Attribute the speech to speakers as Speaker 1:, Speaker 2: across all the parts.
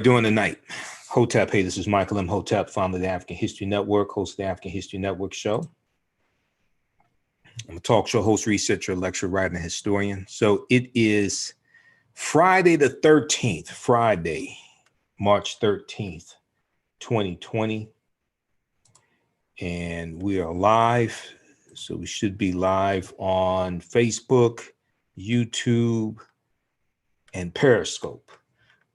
Speaker 1: Doing tonight? Hotep. Hey, this is Michael Imhotep, founder of the African History Network, host of the African History Network show. I'm a talk show host, researcher, lecturer, writer, and historian. So it is Friday the 13th, Friday, March 13th, 2020. And we are live. So we should be live on Facebook, YouTube, and Periscope.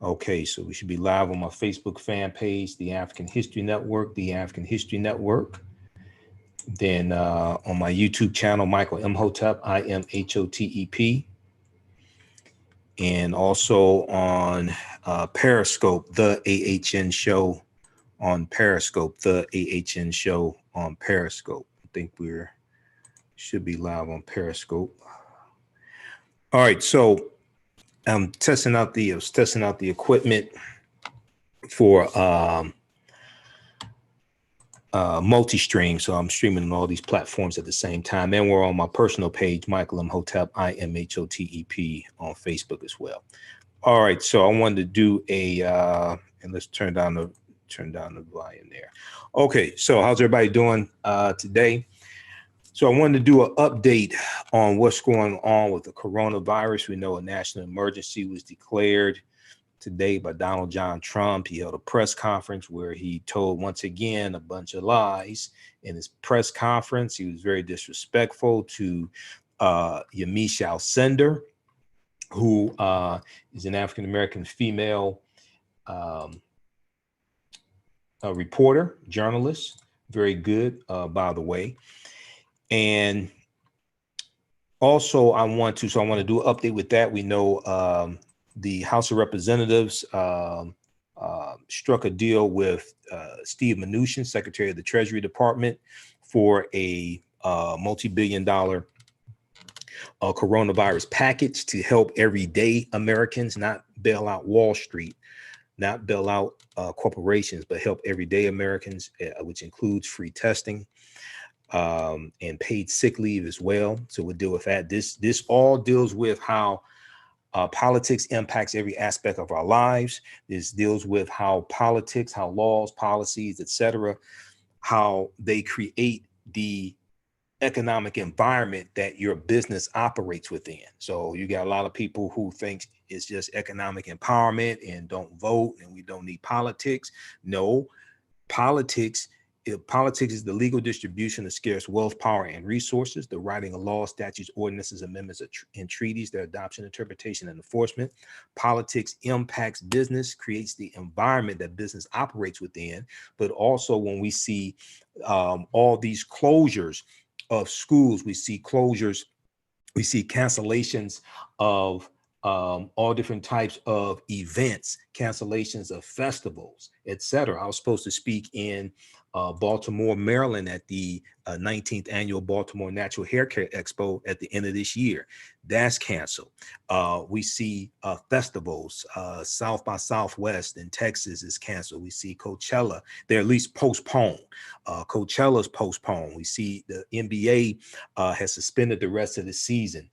Speaker 1: Okay, so we should be live on my Facebook fan page, the African History Network, the African History Network. Then on my YouTube channel, Michael Imhotep, Imhotep. And also on Periscope, the AHN Show on Periscope, the AHN Show on Periscope. I think should be live on Periscope. All right, so I'm testing out the equipment for multi-stream. So I'm streaming on all these platforms at the same time. And we're on my personal page, Michael Imhotep, Imhotep on Facebook as well. All right, so I wanted to do and let's turn down the volume there. Okay, so how's everybody doing today? So I wanted to do an update on what's going on with the coronavirus. We know a national emergency was declared today by Donald John Trump. He held a press conference where he told once again a bunch of lies in his press conference. He was very disrespectful to Yamiche Alcindor, who is an African-American female reporter, journalist, very good, by the way. And also I want to do an update with that. We know the House of Representatives struck a deal with Steve Mnuchin, Secretary of the Treasury Department, for a multi-billion-dollar coronavirus package to help everyday Americans, not bail out Wall Street, not bail out corporations, but help everyday Americans, which includes free testing and paid sick leave as well. So we'll deal with that. This all deals with how politics impacts every aspect of our lives. This deals with how politics, how laws, policies, etc., how they create the economic environment that your business operates within. So you got a lot of people who think it's just economic empowerment and don't vote and we don't need politics. No, politics is the legal distribution of scarce wealth, power, and resources, the writing of laws, statutes, ordinances, amendments, and treaties, their adoption, interpretation, and enforcement. Politics impacts business, creates the environment that business operates within. But also when we see all these closures of schools, we see cancellations of all different types of events, cancellations of festivals, etc. I was supposed to speak in Baltimore, Maryland at the 19th annual Baltimore Natural Hair Care Expo at the end of this year. That's canceled. We see festivals, South by Southwest in Texas is canceled. We see Coachella, they're at least postponed. Coachella's postponed. We see the NBA has suspended the rest of the season.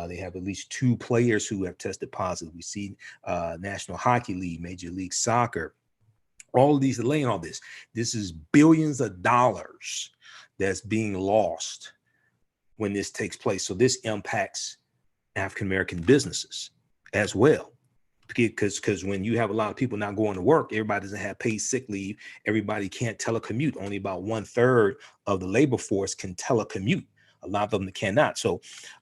Speaker 1: They have at least 2 players who have tested positive. We see National Hockey League, Major League Soccer, all of these delaying all this. This is billions of dollars that's being lost when this takes place. So this impacts African-American businesses as well. Because when you have a lot of people not going to work, everybody doesn't have paid sick leave. Everybody can't telecommute. Only about 1/3 of the labor force can telecommute. A lot of them cannot. So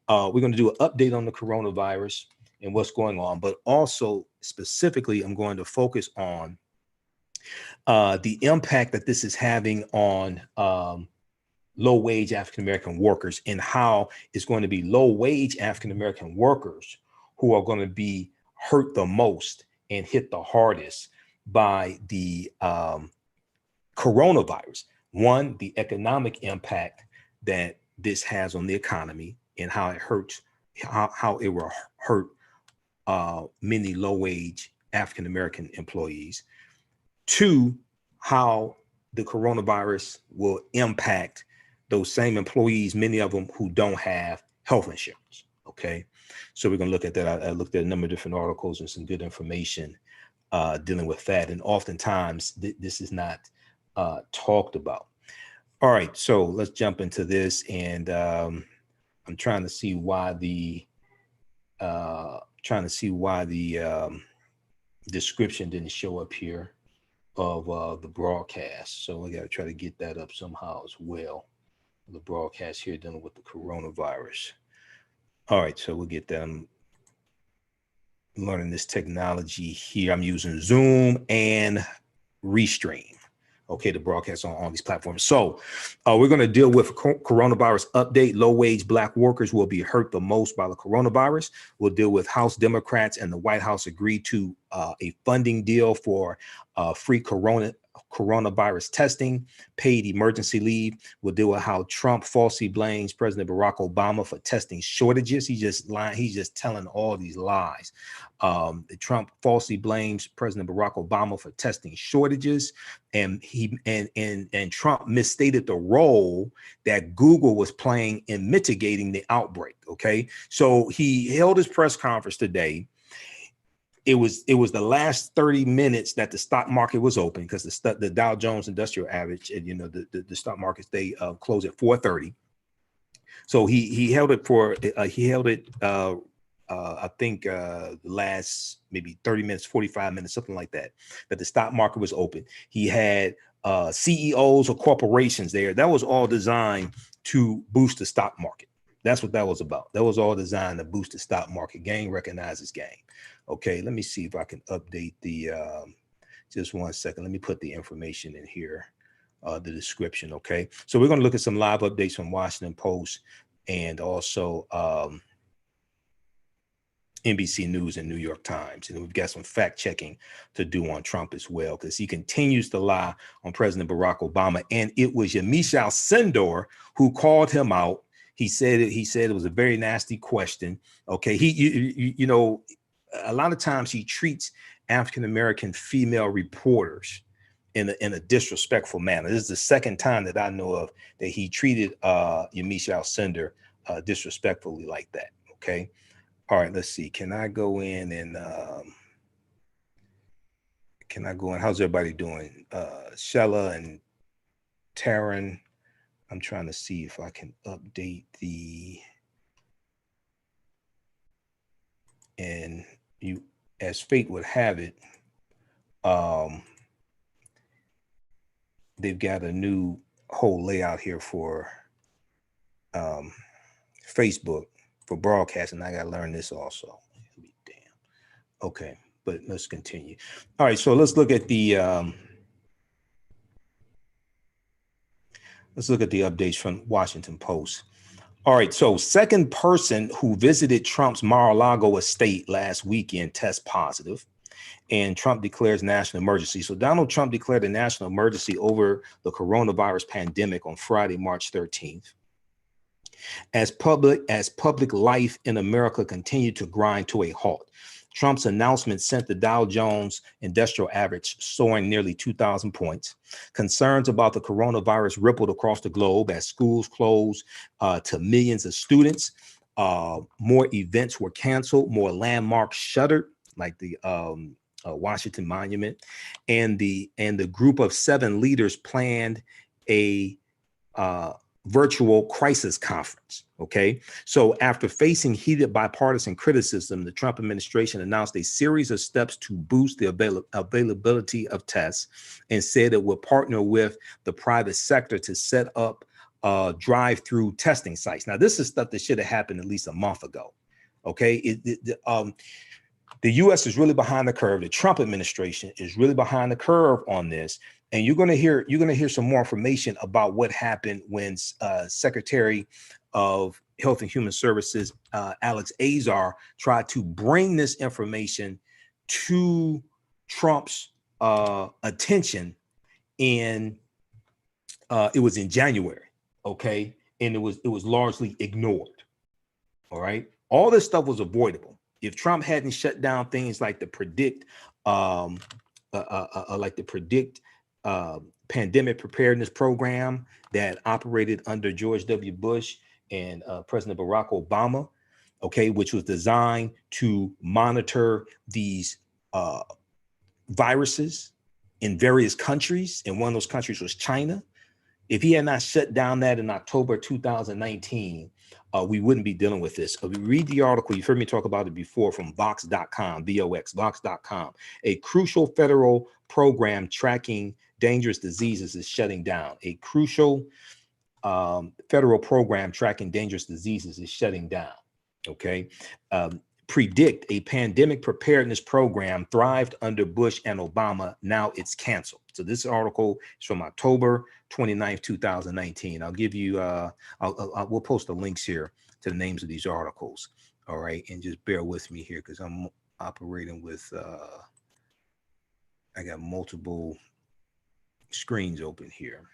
Speaker 1: we're going to do an update on the coronavirus and what's going on. But also specifically, I'm going to focus on the impact that this is having on low-wage African-American workers, and how it's going to be low-wage African-American workers who are going to be hurt the most and hit the hardest by the coronavirus. One, the economic impact that this has on the economy and how it hurts, how it will hurt many low-wage African-American employees. 2, how the coronavirus will impact those same employees, many of them who don't have health insurance. Okay, so we're going to look at that. I looked at a number of different articles and some good information dealing with that. And oftentimes this is not talked about. All right, so let's jump into this. And I'm trying to see why the description didn't show up here of the broadcast. So we got to try to get that up somehow as well. The broadcast here dealing with the coronavirus. All right, so we'll get that. I'm learning this technology here. I'm using Zoom and Restream. Okay, the broadcast on these platforms. So we're going to deal with coronavirus update. Low-wage Black workers will be hurt the most by the coronavirus. We'll deal with House Democrats and the White House agreed to a funding deal for free coronavirus testing, paid emergency leave. We'll deal with how Trump falsely blames President Barack Obama for testing shortages. He's just telling all these lies. Trump falsely blames President Barack Obama for testing shortages, and Trump misstated the role that Google was playing in mitigating the outbreak. Okay, so he held his press conference today. It was the last 30 minutes that the stock market was open, because the Dow Jones Industrial Average, and the stock markets, they close at 4:30. So he held it for I think the last maybe 30 minutes, 45 minutes, something like that, that the stock market was open. He had CEOs of corporations there. That was all designed to boost the stock market. That's what that was about. That was all designed to boost the stock market. Gang recognizes gang. Okay, let me see if I can update the, just 1 second. Let me put the information in here, the description. Okay, so we're going to look at some live updates from Washington Post and also NBC News and New York Times. And we've got some fact checking to do on Trump as well, because he continues to lie on President Barack Obama. And it was Yamiche Alcindor who called him out. He said it was a very nasty question. Okay, you know, a lot of times he treats African-American female reporters in a disrespectful manner. This is the second time that I know of that he treated Yamiche Alcindor disrespectfully like that. Okay. All right, let's see. Can I go in and how's everybody doing? Shella and Taryn. I'm trying to see if I can update and you, as fate would have it, they've got a new whole layout here for Facebook for broadcasting. I got to learn this also. Damn. Okay, but let's continue. All right, so let's look at the updates from Washington Post. All right, so second person who visited Trump's Mar-a-Lago estate last weekend tests positive, and Trump declares national emergency. So Donald Trump declared a national emergency over the coronavirus pandemic on Friday, March 13th. As public life in America continued to grind to a halt, Trump's announcement sent the Dow Jones Industrial Average soaring nearly 2,000 points. Concerns about the coronavirus rippled across the globe as schools closed to millions of students. More events were canceled, more landmarks shuttered, like the Washington Monument, and the group of 7 leaders planned a virtual crisis conference. Okay, so after facing heated bipartisan criticism, the Trump administration announced a series of steps to boost the availability of tests, and said it would partner with the private sector to set up drive-through testing sites. Now, this is stuff that should have happened at least a month ago. Okay, the U.S. is really behind the curve. The Trump administration is really behind the curve on this. And you're going to hear some more information about what happened when Secretary of Health and Human Services, Alex Azar, tried to bring this information to Trump's attention. And it was in January. Okay. And it was largely ignored. All right. All this stuff was avoidable if Trump hadn't shut down things like the predict pandemic preparedness program that operated under George W. Bush and President Barack Obama, okay, which was designed to monitor these viruses in various countries, and one of those countries was China. If he had not shut down that in October 2019, we wouldn't be dealing with this. If you read the article, you've heard me talk about it before, from Vox.com, Vox.com. A crucial federal program tracking dangerous diseases is shutting down. A crucial federal program tracking dangerous diseases is shutting down. Okay. Predict, a pandemic preparedness program, thrived under Bush and Obama. Now it's canceled. So this article is from October 29th, 2019. I'll give you, we'll post the links here to the names of these articles. All right. And just bear with me here because I'm operating with, I got multiple screens open here,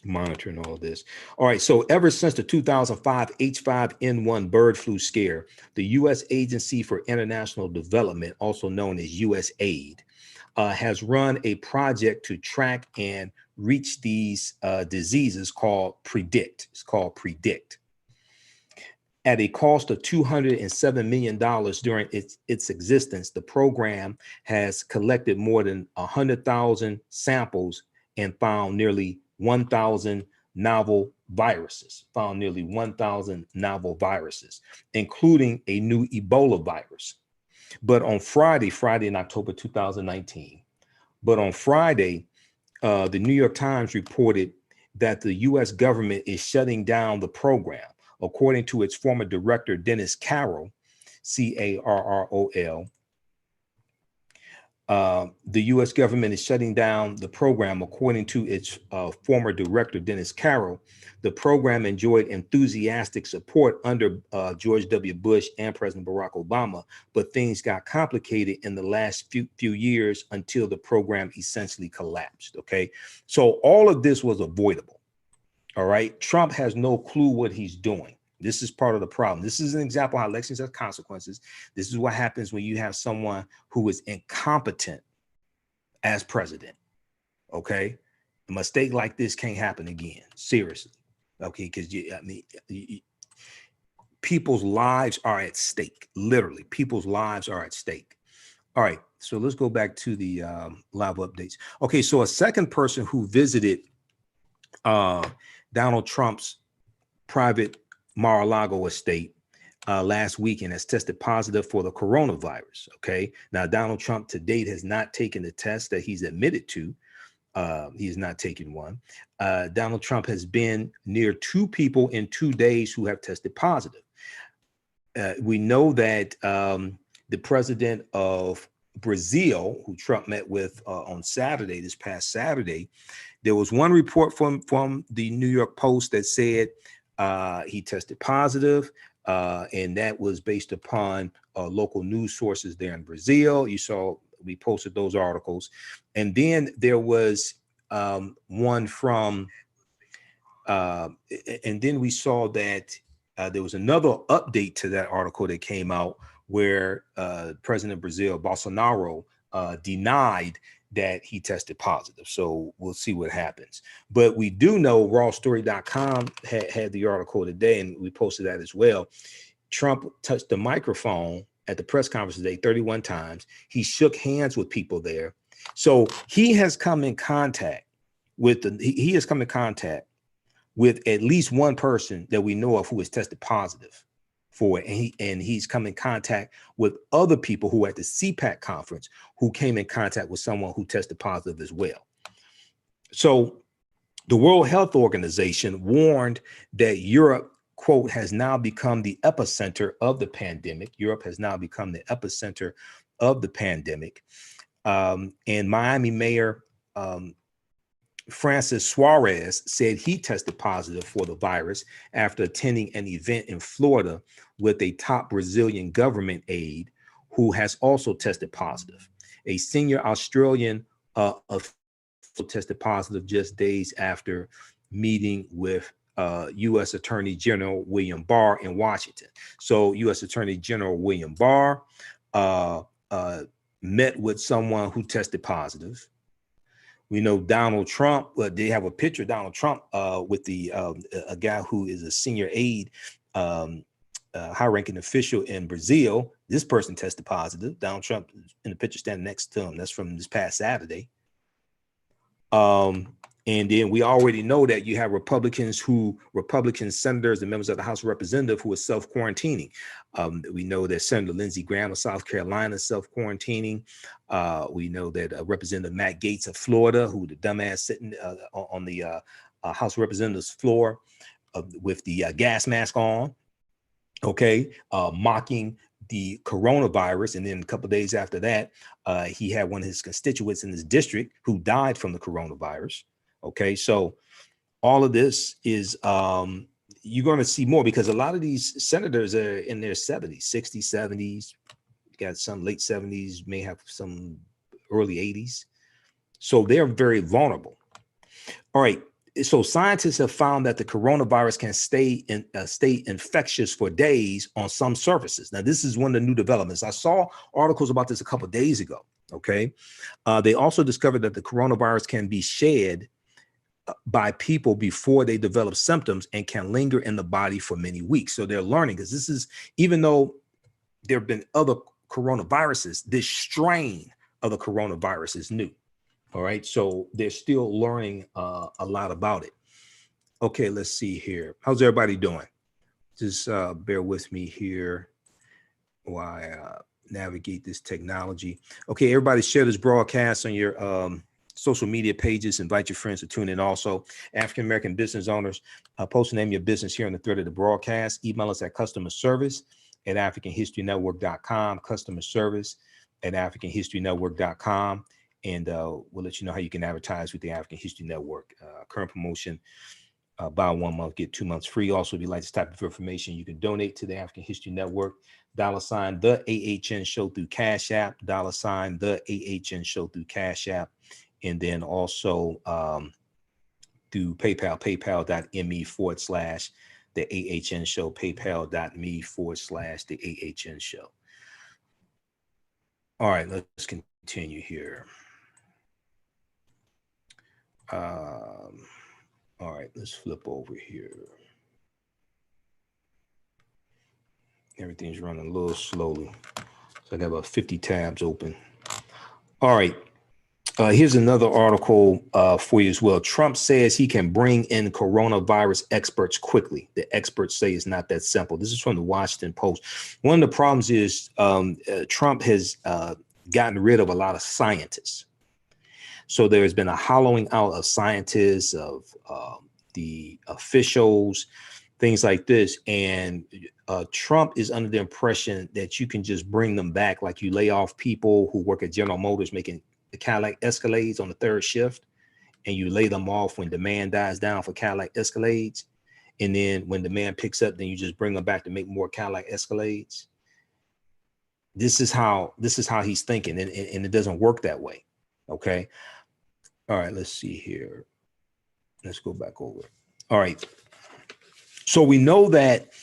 Speaker 1: monitoring all this. All right. So ever since the 2005 H5N1 bird flu scare, the U.S. Agency for International Development, also known as USAID, has run a project to track and reach these diseases called PREDICT. It's called PREDICT. At a cost of $207 million during its existence, the program has collected more than 100,000 samples and found nearly 1,000 novel viruses, including a new Ebola virus. But on Friday in October 2019, the New York Times reported that the U.S. government is shutting down the program. According to its former director, Dennis Carroll, Carrol, the U.S. government is shutting down the program. According to its former director, Dennis Carroll, the program enjoyed enthusiastic support under George W. Bush and President Barack Obama, but things got complicated in the last few years until the program essentially collapsed. Okay, so all of this was avoidable. All right, Trump has no clue what he's doing. This is part of the problem. This is an example how elections have consequences. This is what happens when you have someone who is incompetent as president. Okay, a mistake like this can't happen again. Seriously. Okay, because people's lives are at stake. Literally, people's lives are at stake. All right, so let's go back to the live updates. Okay, so a second person who visited Donald Trump's private Mar-a-Lago estate last weekend has tested positive for the coronavirus. Okay, now Donald Trump to date has not taken the test that he's admitted to. He has not taken one. Donald Trump has been near 2 people in 2 days who have tested positive. We know that the president of Brazil, who Trump met with on Saturday, this past Saturday, there was one report from the New York Post that said he tested positive, and that was based upon local news sources there in Brazil. You saw we posted those articles. And then there was one from, and then we saw that there was another update to that article that came out where President of Brazil, Bolsonaro, denied that he tested positive. So we'll see what happens. But we do know rawstory.com had the article today, and we posted that as well. Trump touched the microphone at the press conference today 31 times. He shook hands with people there. So he has come in contact with he has come in contact with at least one person that we know of who has tested positive for it. And he's come in contact with other people who at the CPAC conference who came in contact with someone who tested positive as well. So the World Health Organization warned that Europe, quote, has now become the epicenter of the pandemic. Europe has now become the epicenter of the pandemic. And Miami Mayor Francis Suarez said he tested positive for the virus after attending an event in Florida with a top Brazilian government aide who has also tested positive. A senior Australian official tested positive just days after meeting with U.S. Attorney General William Barr in Washington. So U.S. Attorney General William Barr met with someone who tested positive. We know Donald Trump, they have a picture of Donald Trump with a guy who is a senior aide, high-ranking official in Brazil, This person tested positive. Donald Trump in the picture standing next to him. That's from this past Saturday. And then we already know that you have Republican senators and members of the House of Representatives who are self-quarantining. We know that Senator Lindsey Graham of South Carolina is self-quarantining. We know that Representative Matt Gaetz of Florida, who the dumbass sitting on the House of Representatives floor with the gas mask on, okay, mocking the coronavirus. And then a couple of days after that, he had one of his constituents in his district who died from the coronavirus. Okay, so all of this is you're going to see more because a lot of these senators are in their 70s, 60s, 70s, got some late 70s, may have some early 80s. So they're very vulnerable. All right. So scientists have found that the coronavirus can stay infectious for days on some surfaces. Now, this is one of the new developments. I saw articles about this a couple of days ago. Okay. They also discovered that the coronavirus can be shed by people before they develop symptoms and can linger in the body for many weeks. So they're learning, because this is, even though there have been other coronaviruses, this strain of the coronavirus is new. All right. So they're still learning a lot about it. Okay, let's see here. How's everybody doing? Just bear with me here while I navigate this technology. Okay, everybody share this broadcast on your social media pages. Invite your friends to tune in also. African-American business owners, post the name of your business here on the thread of the broadcast. Email us at customerservice@africanhistorynetwork.com, customerservice@africanhistorynetwork.com. And we'll let you know how you can advertise with the African History Network. Current promotion, buy 1 month, get 2 months free. Also, if you like this type of information, you can donate to the African History Network. $ the AHN show through Cash App, $ the AHN show through Cash App. And then also through PayPal, paypal.me/the AHN show, paypal.me/the AHN show. All right, let's continue here. All right, let's flip over here. Everything's running a little slowly. So I got about 50 tabs open. All right. Here's another article for you as well. Trump says he can bring in coronavirus experts quickly. The experts say it's not that simple. This is from the Washington Post. One of the problems is Trump has gotten rid of a lot of scientists. So there's been a hollowing out of scientists, of the officials, things like this. And Trump is under the impression that you can just bring them back, like you lay off people who work at General Motors making the Cadillac Escalades on the third shift, and you lay them off when demand dies down for Cadillac Escalades. And then when demand picks up, then you just bring them back to make more Cadillac Escalades. This is how he's thinking, and it doesn't work that way. Okay. All right, let's see here. Let's go back over. All right. So we know that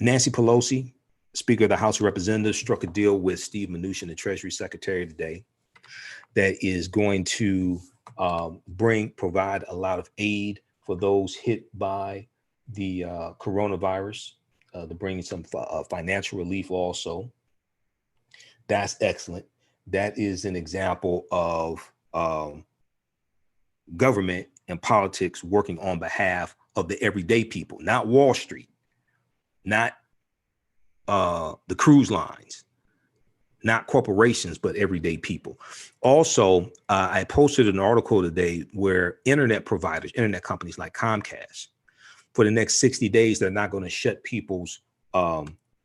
Speaker 1: Nancy Pelosi, Speaker of the House of Representatives, struck a deal with Steve Mnuchin, the Treasury Secretary, today, that is going to provide a lot of aid for those hit by the coronavirus, to bring some financial relief also. That's excellent. That is an example of government and politics working on behalf of the everyday people, not Wall Street, not the cruise lines, not corporations, but everyday people. Also, I posted an article today where internet providers, internet companies like Comcast, for the next 60 days, they're not going to shut people's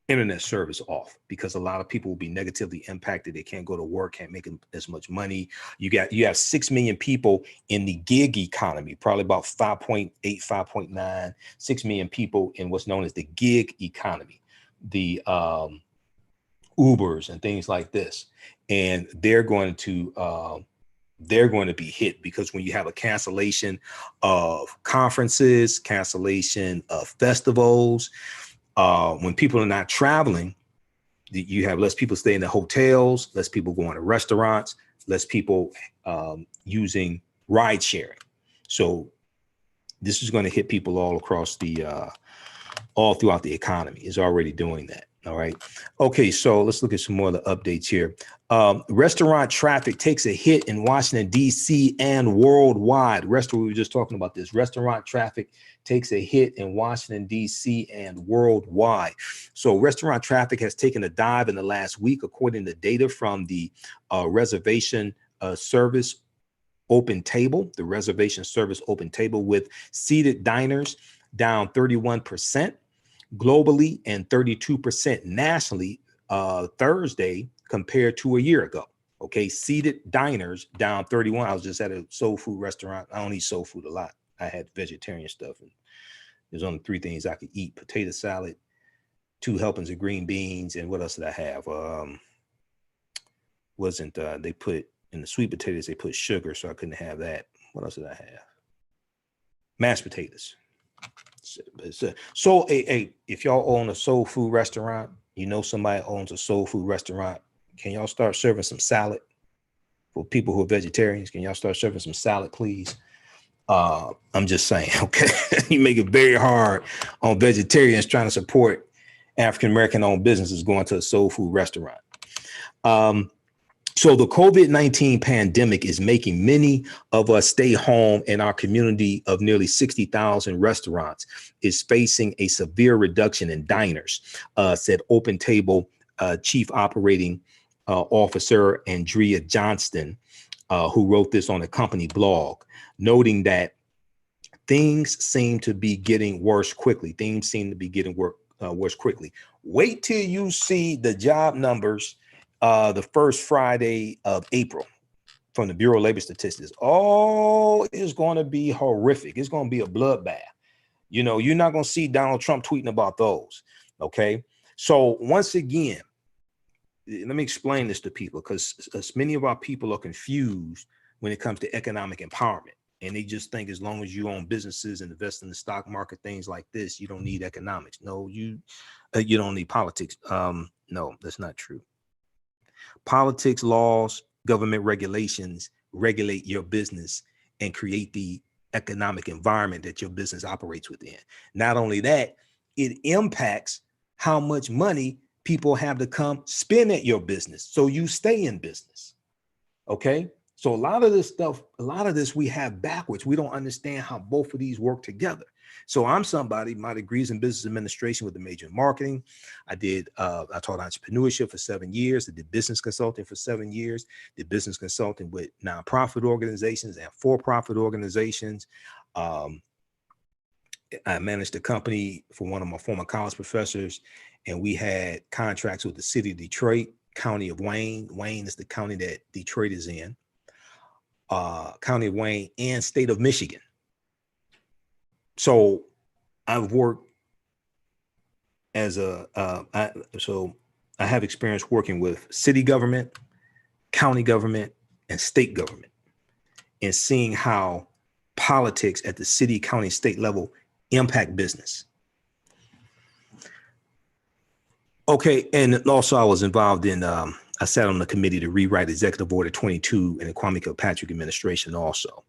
Speaker 1: internet service off, because a lot of people will be negatively impacted. They can't go to work, can't make as much money. You have 6 million people in the gig economy, probably about 5.8, 5.9, 6 million people in what's known as the gig economy, the Ubers and things like this. And they're going to be hit, because when you have a cancellation of conferences, cancellation of festivals, when people are not traveling, you have less people staying in hotels, less people going to restaurants, less people using ride sharing. So this is going to hit people all across all throughout the economy. It's already doing that. All right. Okay, so let's look at some more of the updates here. Restaurant traffic takes a hit in Washington, D.C. and worldwide. We were just talking about this. Restaurant traffic takes a hit in Washington, D.C. and worldwide. So restaurant traffic has taken a dive in the last week, according to data from the reservation service open table, the reservation service open table, with seated diners down 31% globally and 32% nationally Thursday compared to a year ago. Okay, seated diners down 31. I was just at a soul food restaurant. I don't eat soul food a lot. I had vegetarian stuff, and there's only 3 things I could eat: potato salad, 2 helpings of green beans, and what else did I have? They put in the sweet potatoes, they put sugar, so I couldn't have that. What else did I have? Mashed potatoes. So if y'all own a soul food restaurant, you know somebody owns a soul food restaurant, can y'all start serving some salad for people who are vegetarians? Can y'all start serving some salad, please? I'm just saying, okay. You make it very hard on vegetarians trying to support African-American owned businesses going to a soul food restaurant. So the COVID-19 pandemic is making many of us stay home, and our community of nearly 60,000 restaurants is facing a severe reduction in diners, said Open Table Chief Operating Officer Andrea Johnston, who wrote this on a company blog, noting that things seem to be getting worse quickly. Things seem to be getting worse quickly. Wait till you see the job numbers the first Friday of April from the Bureau of Labor Statistics. Oh, it's going to be horrific. It's going to be a bloodbath. You know, you're not going to see Donald Trump tweeting about those. Okay. So once again, let me explain this to people, because many of our people are confused when it comes to economic empowerment. And they just think as long as you own businesses and invest in the stock market, things like this, you don't need economics. No, you don't need politics. No, that's not true. Politics, laws, government regulations regulate your business and create the economic environment that your business operates within. Not only that, it impacts how much money people have to come spend at your business, so you stay in business. Okay. So a lot of this we have backwards. We don't understand how both of these work together. So I'm somebody, my degrees in business administration with a major in marketing. I taught entrepreneurship for 7 years. I did business consulting for 7 years, did business consulting with nonprofit organizations and for-profit organizations. I managed a company for one of my former college professors, and we had contracts with the city of Detroit, county of Wayne. Wayne is the county that Detroit is in. County of Wayne and state of Michigan. So I've worked as I have experience working with city government, county government, and state government, and seeing how politics at the city, county, state level impact business. Okay, and also I was involved in I sat on the committee to rewrite Executive Order 22 in the Kwame Kilpatrick administration also.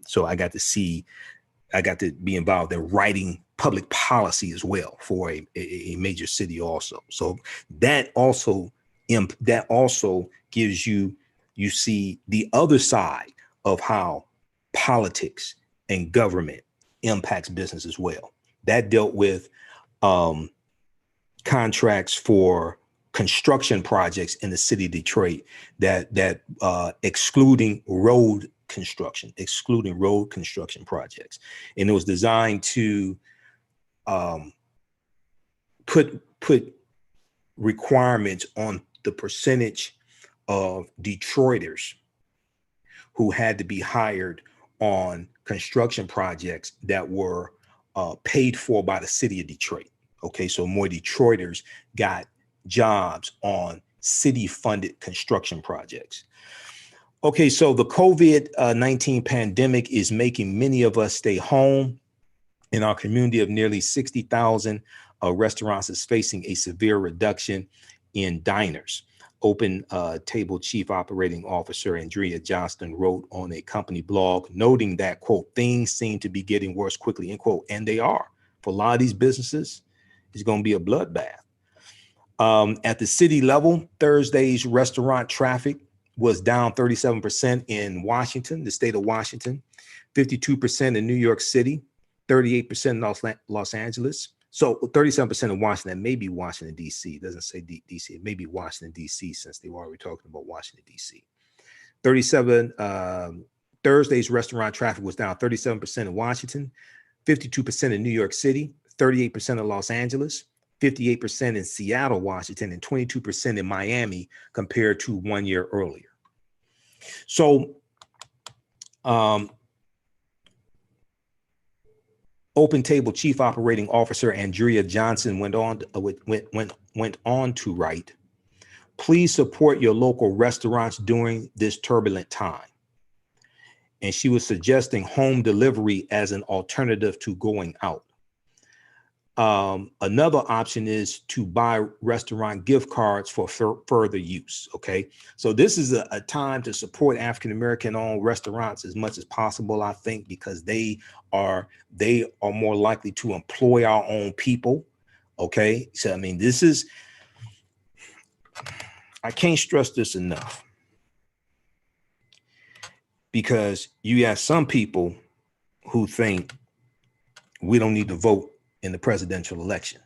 Speaker 1: So I got to be involved in writing public policy as well for a major city also. So that also gives you see the other side of how politics and government impacts business as well. That dealt with contracts for construction projects in the city of Detroit that excluding road construction projects. And it was designed to put requirements on the percentage of Detroiters who had to be hired on construction projects that were paid for by the city of Detroit. Okay, so more Detroiters got jobs on city-funded construction projects. Okay, so the COVID-19 pandemic is making many of us stay home. In our community of nearly 60,000 restaurants is facing a severe reduction in diners. Open Table Chief Operating Officer Andrea Johnston wrote on a company blog, noting that, quote, things seem to be getting worse quickly, end quote, and they are. For a lot of these businesses, it's going to be a bloodbath. At the city level, Thursday's restaurant traffic was down 37% in Washington, the state of Washington, 52% in New York City, 38% in Los Angeles. So 37% in Washington, maybe Washington, D.C. It doesn't say D.C. It may be Washington, D.C. since they were already talking about Washington, D.C. 37, Thursday's restaurant traffic was down 37% in Washington, 52% in New York City, 38% in Los Angeles, 58% in Seattle, Washington, and 22% in Miami compared to 1 year earlier. So, Open Table Chief Operating Officer Andrea Johnson went on to write, "Please support your local restaurants during this turbulent time." And she was suggesting home delivery as an alternative to going out. Another option is to buy restaurant gift cards for further use. Okay, so this is a time to support African-American owned restaurants as much as possible, I think, because they are more likely to employ our own people. Okay, so I mean, I can't stress this enough, because you have some people who think we don't need to vote in the presidential election.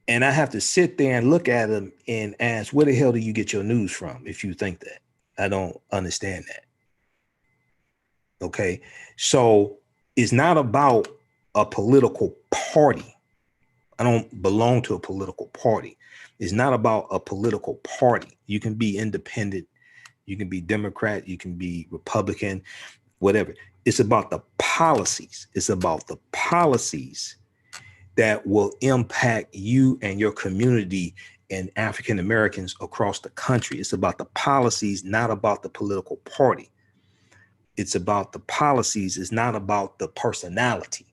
Speaker 1: And I have to sit there and look at them and ask, where the hell do you get your news from if you think that? I don't understand that. Okay, so it's not about a political party. I don't belong to a political party. It's not about a political party. You can be independent, you can be Democrat, you can be Republican, whatever. It's about the policies. It's about the policies that will impact you and your community and African Americans across the country. It's about the policies, not about the political party. It's about the policies. It's not about the personality.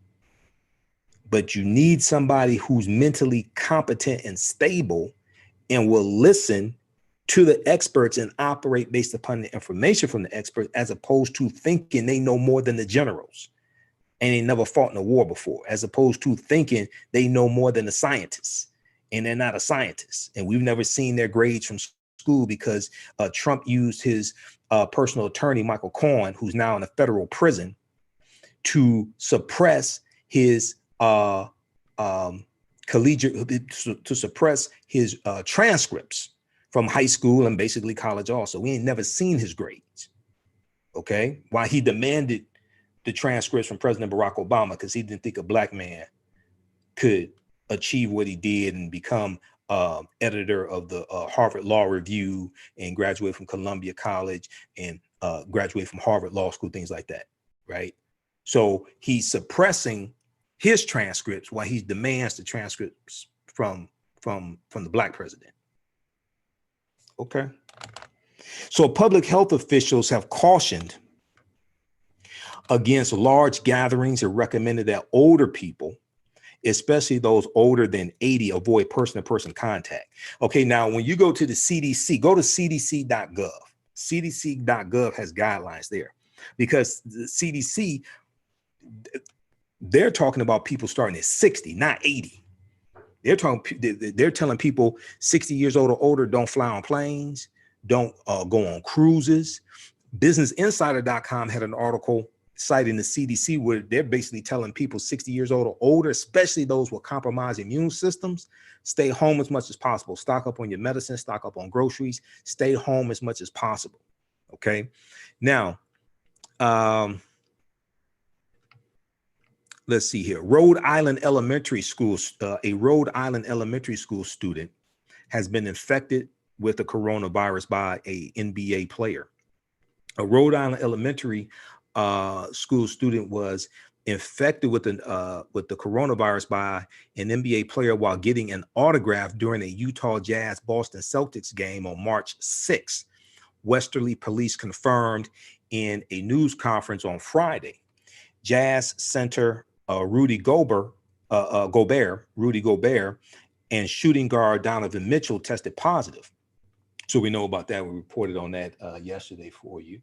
Speaker 1: But you need somebody who's mentally competent and stable and will listen to the experts and operate based upon the information from the experts, as opposed to thinking they know more than the generals and they never fought in a war before, as opposed to thinking they know more than the scientists and they're not a scientist. And we've never seen their grades from school because Trump used his personal attorney, Michael Cohen, who's now in a federal prison, to suppress his transcripts from high school and basically college also. We ain't never seen his grades, okay? While he demanded the transcripts from President Barack Obama because he didn't think a black man could achieve what he did and become editor of the Harvard Law Review and graduate from Columbia College and graduate from Harvard Law School, things like that, right? So he's suppressing his transcripts while he demands the transcripts from the black president. Okay. So public health officials have cautioned against large gatherings and recommended that older people, especially those older than 80, avoid person-to-person contact. Okay, now when you go to the CDC, go to cdc.gov. cdc.gov has guidelines there, because the CDC, they're talking about people starting at 60, not 80. They're telling people 60 years old or older don't fly on planes, don't go on cruises. BusinessInsider.com had an article citing the CDC where they're basically telling people 60 years old or older, especially those with compromised immune systems, stay home as much as possible. Stock up on your medicine, stock up on groceries, stay home as much as possible. Okay. Now, let's see here. Rhode Island Elementary School, a Rhode Island elementary school student has been infected with the coronavirus by an NBA player. A Rhode Island elementary school student was infected with the coronavirus by an NBA player while getting an autograph during a Utah Jazz Boston Celtics game on March 6th. Westerly police confirmed in a news conference on Friday. Jazz center Rudy Gobert, and shooting guard Donovan Mitchell tested positive. So we know about that. We reported on that yesterday for you.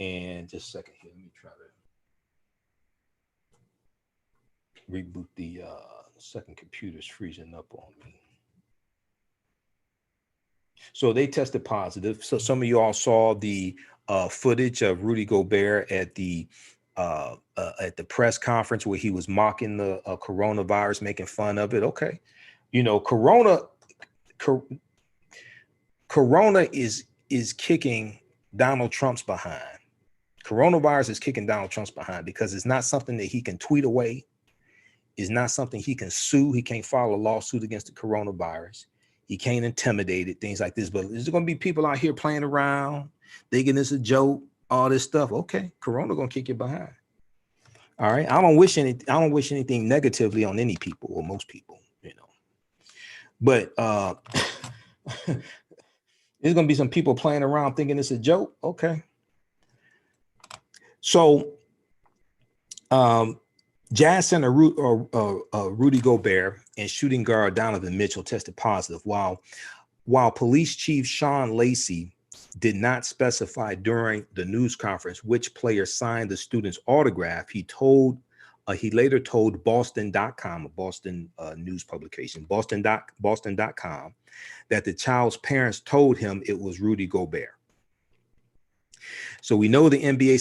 Speaker 1: And just a second here, let me try to reboot the Second computer's freezing up on me. So they tested positive. So some of you all saw the footage of Rudy Gobert at the press conference where he was mocking the coronavirus, making fun of it. Okay, you know, corona is kicking Donald Trump's behind. Coronavirus is kicking Donald Trump's behind because it's not something that he can tweet away. It's not something he can sue. He can't file a lawsuit against the coronavirus. He can't intimidate it, things like this. But there's going to be people out here playing around, thinking it's a joke, all this stuff. Okay, corona going to kick you behind. All right. I don't wish anything negatively on any people or most people, you know. But there's going to be some people playing around thinking it's a joke. Okay. So Jazz center Rudy Gobert and shooting guard Donovan Mitchell tested positive, while police chief Sean Lacey did not specify during the news conference which player signed the student's autograph. He later told Boston.com, a Boston news publication, Boston.com, that the child's parents told him it was Rudy Gobert. So we know the NBA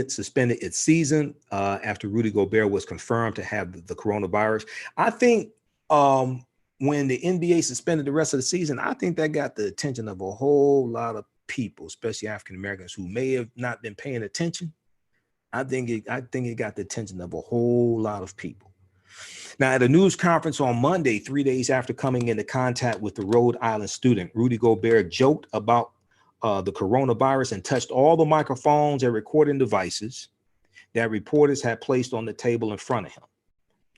Speaker 1: suspended its season after Rudy Gobert was confirmed to have the coronavirus. I think when the NBA suspended the rest of the season, I think that got the attention of a whole lot of people, especially African Americans who may have not been paying attention. I think it got the attention of a whole lot of people. Now, at a news conference on Monday, 3 days after coming into contact with the Rhode Island student, Rudy Gobert joked about the coronavirus and touched all the microphones and recording devices that reporters had placed on the table in front of him.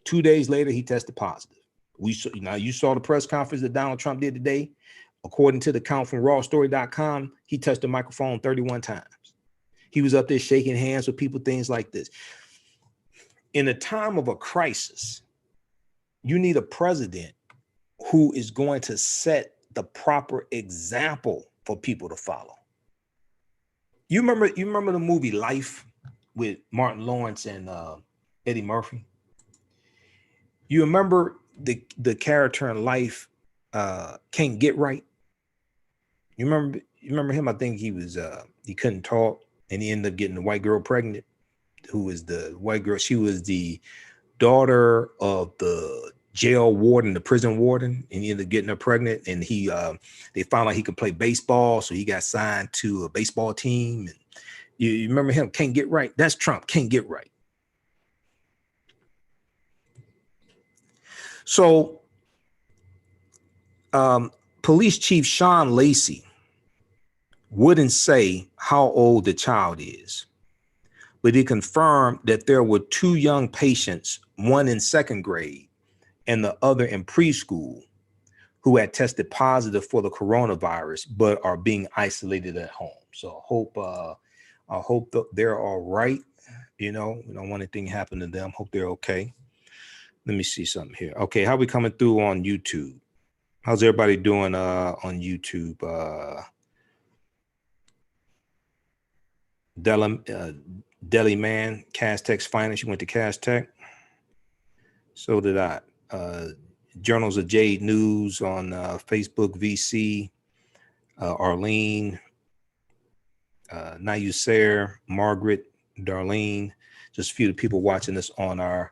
Speaker 1: 2 days later, he tested positive. You saw the press conference that Donald Trump did today. According to the count from rawstory.com, he touched the microphone 31 times. He was up there shaking hands with people, things like this. In a time of a crisis, you need a president who is going to set the proper example for people to follow. You remember the movie Life with Martin Lawrence and Eddie Murphy? You remember the character in Life, Can't Get Right? You remember him? I think he couldn't talk and he ended up getting the white girl pregnant, who was the white girl. She was the daughter of the jail warden, the prison warden, and he ended up getting her pregnant. And they found out he could play baseball, so he got signed to a baseball team. And you remember him? Can't Get Right. That's Trump. Can't get right. So, Police Chief Sean Lacey wouldn't say how old the child is, but he confirmed that there were 2 young patients, one in 2nd grade and the other in preschool, who had tested positive for the coronavirus, but are being isolated at home. So I hope they're all right. You know, we don't want anything to happen to them. Hope they're okay. Let me see something here. Okay, how we coming through on YouTube? How's everybody doing on YouTube? Deli Man, Castex Finance. You went to Castech. So did I. Journals of Jade News on Facebook, VC, Arlene, Nayuser, Margaret, Darlene, just a few of the people watching this on our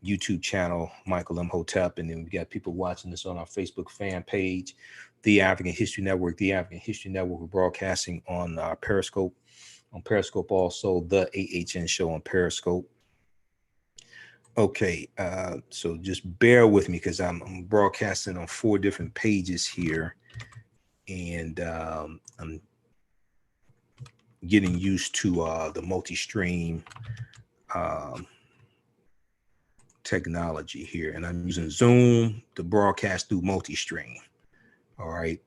Speaker 1: YouTube channel, Michael Imhotep, and then we got people watching this on our Facebook fan page, The African History Network. The African History Network, we're broadcasting on Periscope. On Periscope also, the AHN show on Periscope. Okay, so just bear with me because I'm broadcasting on 4 different pages here, and I'm getting used to the multi-stream technology here, and I'm using Zoom to broadcast through multi-stream. All right.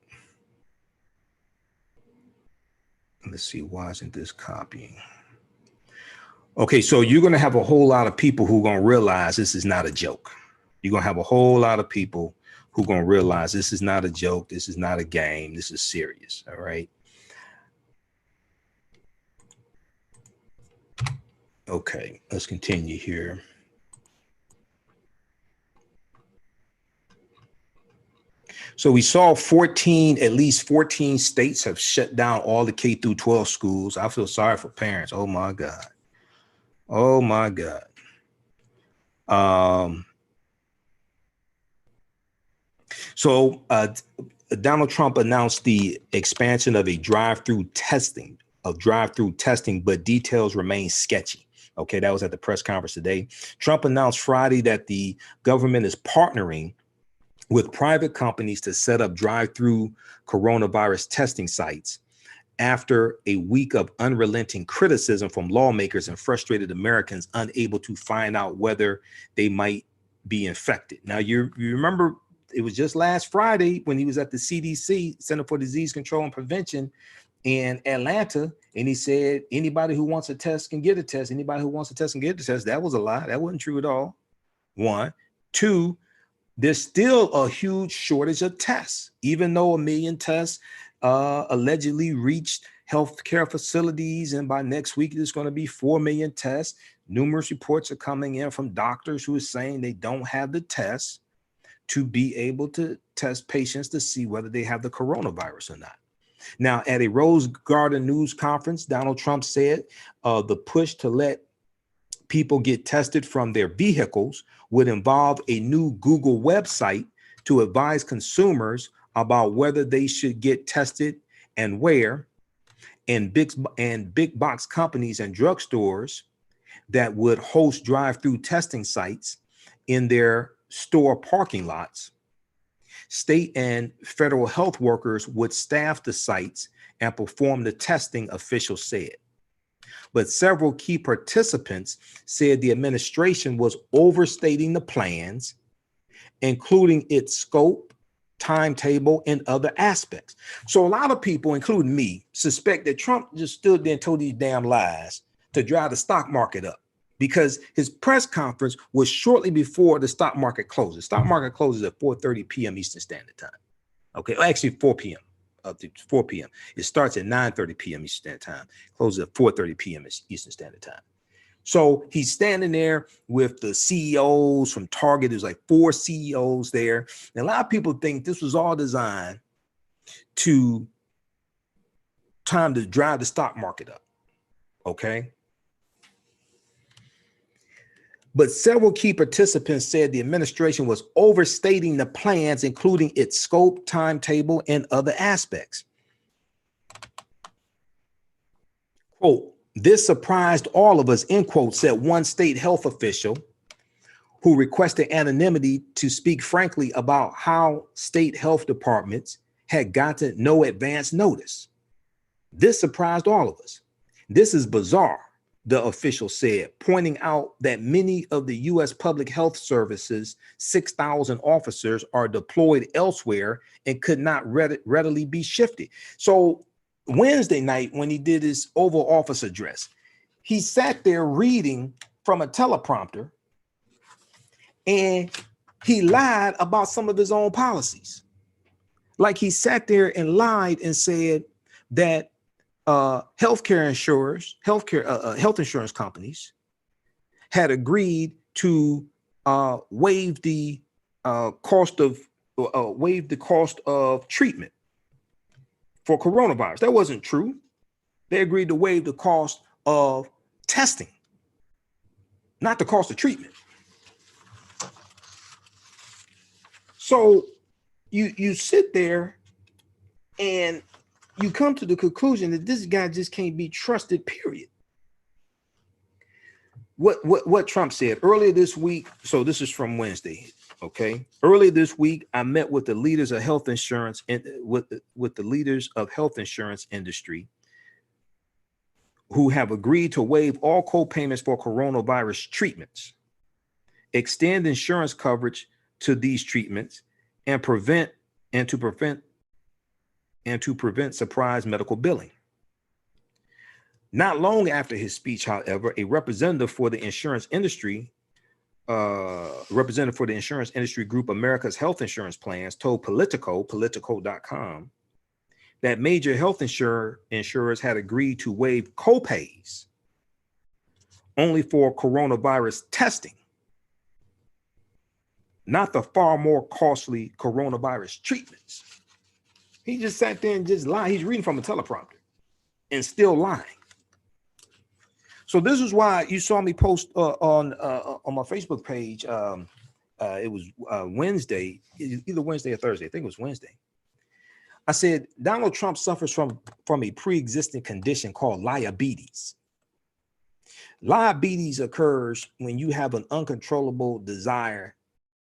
Speaker 1: Let's see, why isn't this copying? Okay, so you're going to have a whole lot of people who are going to realize this is not a joke. You're going to have a whole lot of people who are going to realize this is not a joke. This is not a game. This is serious. All right. Okay, let's continue here. So we saw at least 14 states have shut down all the K through 12 schools. I feel sorry for parents. Oh my God. Oh my God. So Donald Trump announced the expansion of drive-through testing, but details remain sketchy. Okay, that was at the press conference today. Trump announced Friday that the government is partnering with private companies to set up drive-through coronavirus testing sites after a week of unrelenting criticism from lawmakers and frustrated Americans unable to find out whether they might be infected. Now, you remember it was just last Friday when he was at the CDC, Center for Disease Control and Prevention in Atlanta, and he said anybody who wants a test can get a test. Anybody who wants a test can get a test. That was a lie. That wasn't true at all. One. Two, there's still a huge shortage of tests, even though 1 million tests allegedly reached healthcare facilities. And by next week, there's going to be 4 million tests. Numerous reports are coming in from doctors who are saying they don't have the tests to be able to test patients to see whether they have the coronavirus or not. Now, at a Rose Garden news conference, Donald Trump said the push to let people get tested from their vehicles would involve a new Google website to advise consumers about whether they should get tested and where, and big box companies and drugstores that would host drive-through testing sites in their store parking lots. State and federal health workers would staff the sites and perform the testing, officials said. But several key participants said the administration was overstating the plans, including its scope, timetable, and other aspects. So a lot of people, including me, suspect that Trump just stood there and told these damn lies to drive the stock market up, because his press conference was shortly before the stock market closes. Stock market closes at 4:30 p.m. Eastern Standard Time. Okay, well, actually 4 p.m. Up to 4 p.m. It starts at 9:30 p.m. Eastern Standard Time, closes at 4:30 p.m. Eastern Standard Time. So he's standing there with the CEOs from Target. There's like 4 CEOs there. And a lot of people think this was all designed to time to drive the stock market up. Okay. But several key participants said the administration was overstating the plans, including its scope, timetable, and other aspects. Quote, "This surprised all of us," end quote, said one state health official who requested anonymity to speak frankly about how state health departments had gotten no advance notice. "This surprised all of us. This is bizarre," the official said, pointing out that many of the U.S. Public Health Service's 6,000 officers are deployed elsewhere and could not readily be shifted. So Wednesday night, when he did his Oval Office address, he sat there reading from a teleprompter, and he lied about some of his own policies. Like he sat there and lied and said that health insurance companies had agreed to waive the cost of treatment for coronavirus. That wasn't true. They agreed to waive the cost of testing, not the cost of treatment. So you sit there and you come to the conclusion that this guy just can't be trusted, period. What Trump said earlier this week. So this is from Wednesday. Okay. Earlier this week, I met with the leaders of health insurance and with the leaders of health insurance industry who have agreed to waive all co-payments for coronavirus treatments, extend insurance coverage to these treatments, and to prevent surprise medical billing. Not long after his speech, however, a representative for the insurance industry group America's Health Insurance Plans told Politico.com, that major health insurers had agreed to waive copays only for coronavirus testing. not the far more costly coronavirus treatments. He just sat there and just lied. He's reading from a teleprompter and still lying. So this is why you saw me post on my Facebook page. It was Wednesday, either Wednesday or Thursday. I think it was Wednesday. I said Donald Trump suffers from a pre-existing condition called diabetes. Diabetes occurs when you have an uncontrollable desire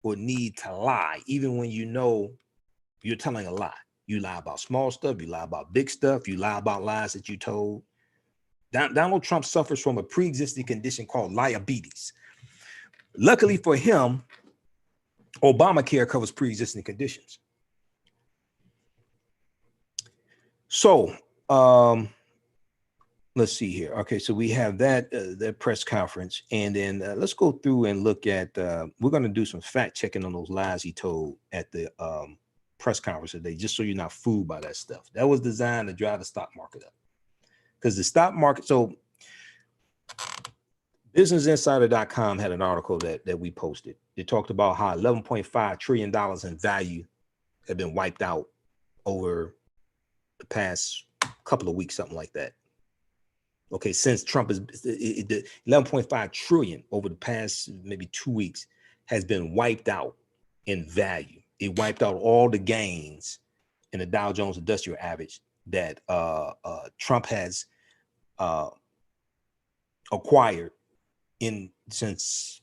Speaker 1: or need to lie, even when you know you're telling a lie. You lie about small stuff, you lie about big stuff, you lie about lies that you told. Donald Trump suffers from a pre-existing condition called diabetes. Luckily for him, Obamacare covers pre-existing conditions. So let's see here. Okay, so we have that press conference, and then let's go through and look at. We're going to do some fact checking on those lies he told at the press conference today, just so you're not fooled by that stuff. That was designed to drive the stock market up, because the stock market. So, BusinessInsider.com had an article that we posted. It talked about how $11.5 trillion in value have been wiped out over the past couple of weeks, something like that. Okay, since Trump is the 11.5 trillion over the past maybe 2 weeks has been wiped out in value. It wiped out all the gains in the Dow Jones Industrial Average that Trump has acquired since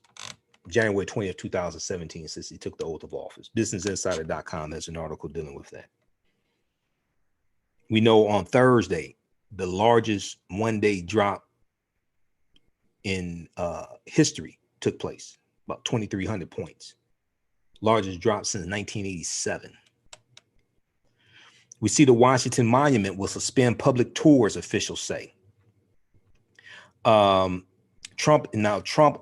Speaker 1: January 20th, 2017, since he took the oath of office. BusinessInsider.com has an article dealing with that. We know on Thursday, the largest one-day drop in history took place, about 2,300 points. Largest drop since 1987. We see the Washington Monument will suspend public tours, officials say. Trump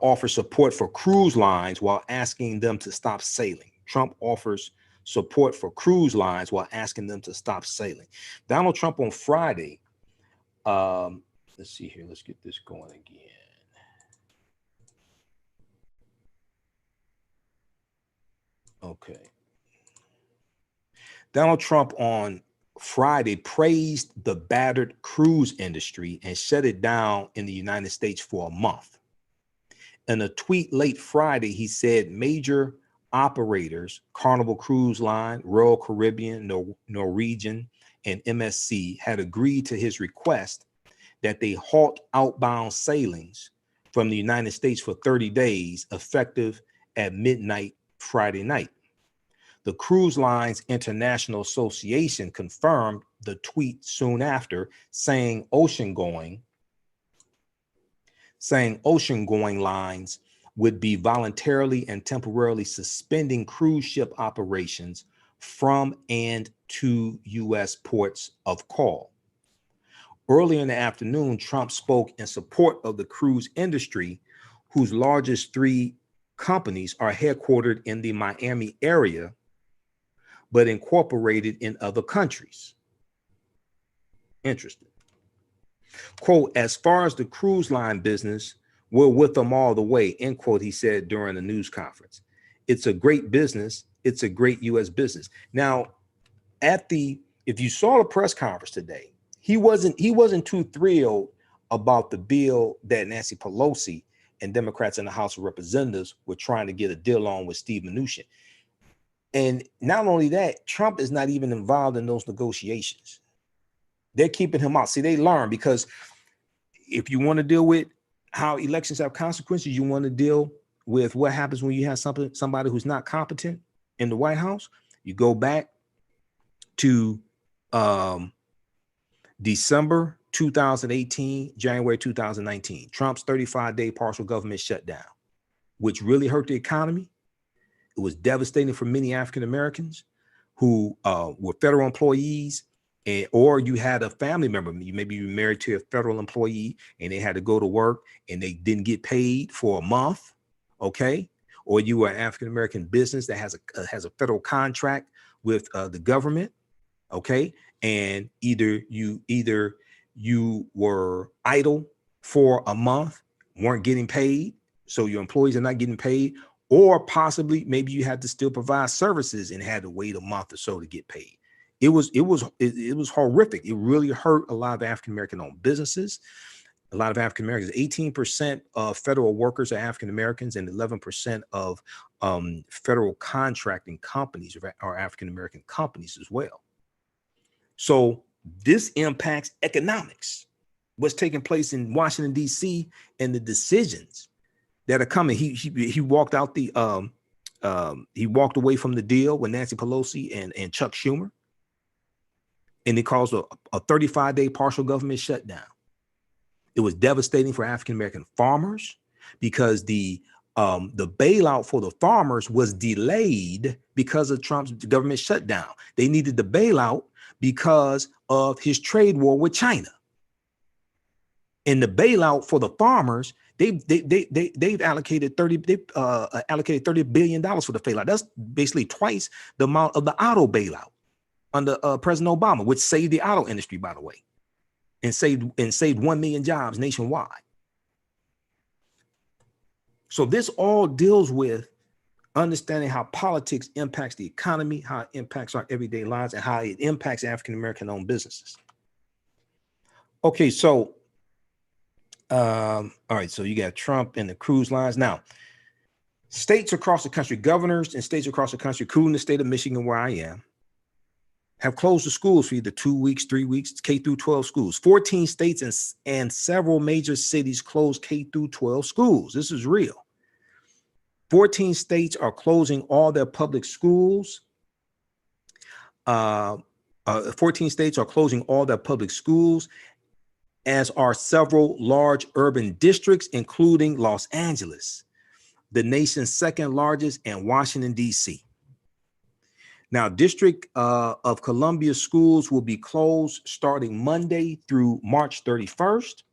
Speaker 1: offers support for cruise lines while asking them to stop sailing. Trump offers support for cruise lines while asking them to stop sailing. Donald Trump on Friday, let's see here, let's get this going again. Okay. Donald Trump on Friday praised the battered cruise industry and shut it down in the United States for a month. In a tweet late Friday, he said major operators, Carnival Cruise Line, Royal Caribbean, Norwegian, and MSC had agreed to his request that they halt outbound sailings from the United States for 30 days, effective at midnight Friday night. The Cruise Lines International Association confirmed the tweet soon after, saying ocean-going lines would be voluntarily and temporarily suspending cruise ship operations from and to U.S. ports of call. Earlier in the afternoon, Trump spoke in support of the cruise industry, whose largest three companies are headquartered in the Miami area, but incorporated in other countries. Interesting. Quote, as far as the cruise line business, we're with them all the way, end quote, he said during the news conference. It's a great business. It's a great U.S. business. Now, if you saw the press conference today, he wasn't too thrilled about the bill that Nancy Pelosi and Democrats in the House of Representatives were trying to get a deal on with Steve Mnuchin. And not only that, Trump is not even involved in those negotiations. They're keeping him out. See, they learn, because if you want to deal with how elections have consequences, you want to deal with what happens when you have somebody who's not competent in the White House. You go back to December 2018, January 2019, Trump's 35-day partial government shutdown, which really hurt the economy. It was devastating for many African Americans who were federal employees, or you had a family member, maybe you were married to a federal employee and they had to go to work and they didn't get paid for a month, okay? Or you were an African American business that has a federal contract with the government, okay? And either you were idle for a month, weren't getting paid, so your employees are not getting paid, or possibly maybe you had to still provide services and had to wait a month or so to get paid. It was horrific. It really hurt a lot of African American owned businesses. A lot of African Americans, 18% of federal workers are African Americans, and 11% of federal contracting companies are African American companies as well. So this impacts economics, what's taking place in Washington, D.C., and the decisions that are coming. He walked out he walked away from the deal with Nancy Pelosi and Chuck Schumer, and it caused a 35-day partial government shutdown. It was devastating for African American farmers because the bailout for the farmers was delayed because of Trump's government shutdown. They needed the bailout because of his trade war with China. And the bailout for the farmers, they've allocated $30 billion for the bailout. That's basically twice the amount of the auto bailout under President Obama, which saved the auto industry, by the way, and saved 1 million jobs nationwide. So this all deals with understanding how politics impacts the economy, how it impacts our everyday lives, and how it impacts African American owned businesses. Okay, so all right, so you got Trump and the cruise lines. Now, states across the country, governors and states across the country, including the state of Michigan, where I am, have closed the schools for either 2 weeks, 3 weeks, K through 12 schools. 14 states and several major cities closed K through 12 schools. This is real. 14 states are closing all their public schools. 14 states are closing all their public schools, as are several large urban districts, including Los Angeles, the nation's second largest, and Washington, D.C. Now, District of Columbia schools will be closed starting Monday through March 31st.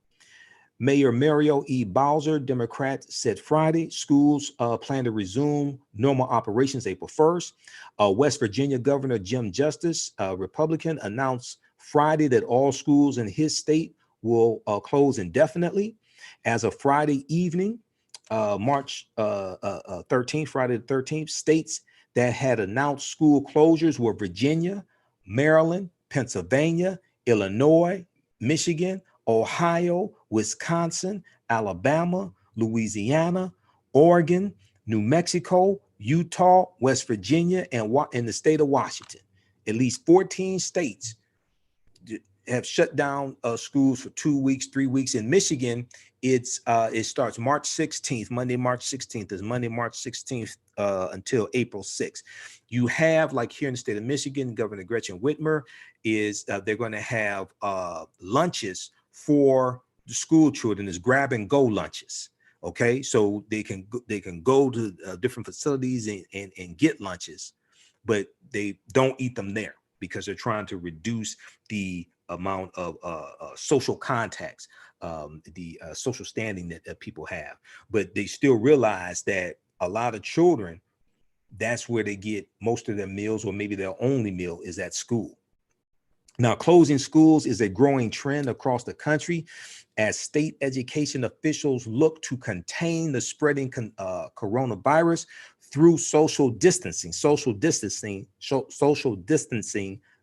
Speaker 1: Mayor Mario E. Bowser, Democrat, said Friday schools plan to resume normal operations April 1st. West Virginia Governor Jim Justice, Republican, announced Friday that all schools in his state will close indefinitely. As of Friday evening, March 13th, Friday the 13th, states that had announced school closures were Virginia, Maryland, Pennsylvania, Illinois, Michigan, Ohio, Wisconsin, Alabama, Louisiana, Oregon, New Mexico, Utah, West Virginia, and in the state of Washington. At least 14 states have shut down schools for 2 weeks, 3 weeks. In Michigan, it starts March 16th. Monday, March 16th is Monday, March 16th until April 6th. You have, like here in the state of Michigan, Governor Gretchen Whitmer they're going to have lunches for the school children, is grab and go lunches. Okay, so they can go to different facilities and get lunches, but they don't eat them there because they're trying to reduce the amount of social contacts, the social standing that people have. But they still realize that a lot of children, that's where they get most of their meals, or maybe their only meal is at school. Now, closing schools is a growing trend across the country as state education officials look to contain the spreading coronavirus through social distancing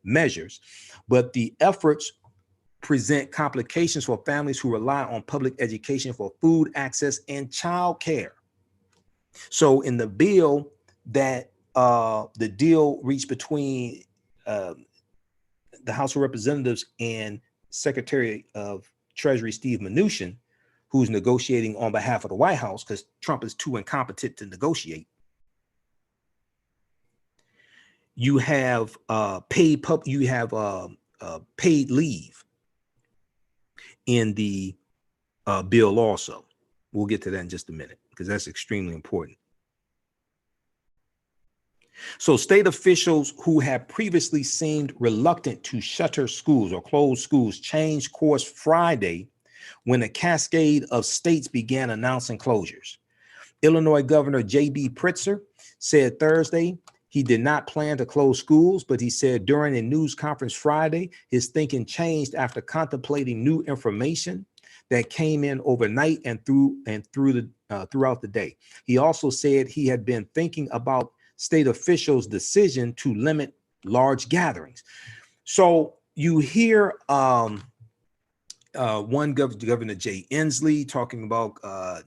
Speaker 1: measures. But the efforts present complications for families who rely on public education for food access and child care. So in the bill that the deal reached between the House of Representatives and Secretary of Treasury Steve Mnuchin, who's negotiating on behalf of the White House because Trump is too incompetent to negotiate. You have paid leave in the bill also. We'll get to that in just a minute because that's extremely important. So state officials who had previously seemed reluctant to shutter schools or close schools changed course Friday when a cascade of states began announcing closures. Illinois Governor J.B. Pritzker said Thursday he did not plan to close schools, but he said during a news conference Friday, his thinking changed after contemplating new information. that came in overnight and throughout the day. He also said he had been thinking about state officials' decision to limit large gatherings. So you hear Governor Jay Inslee talking about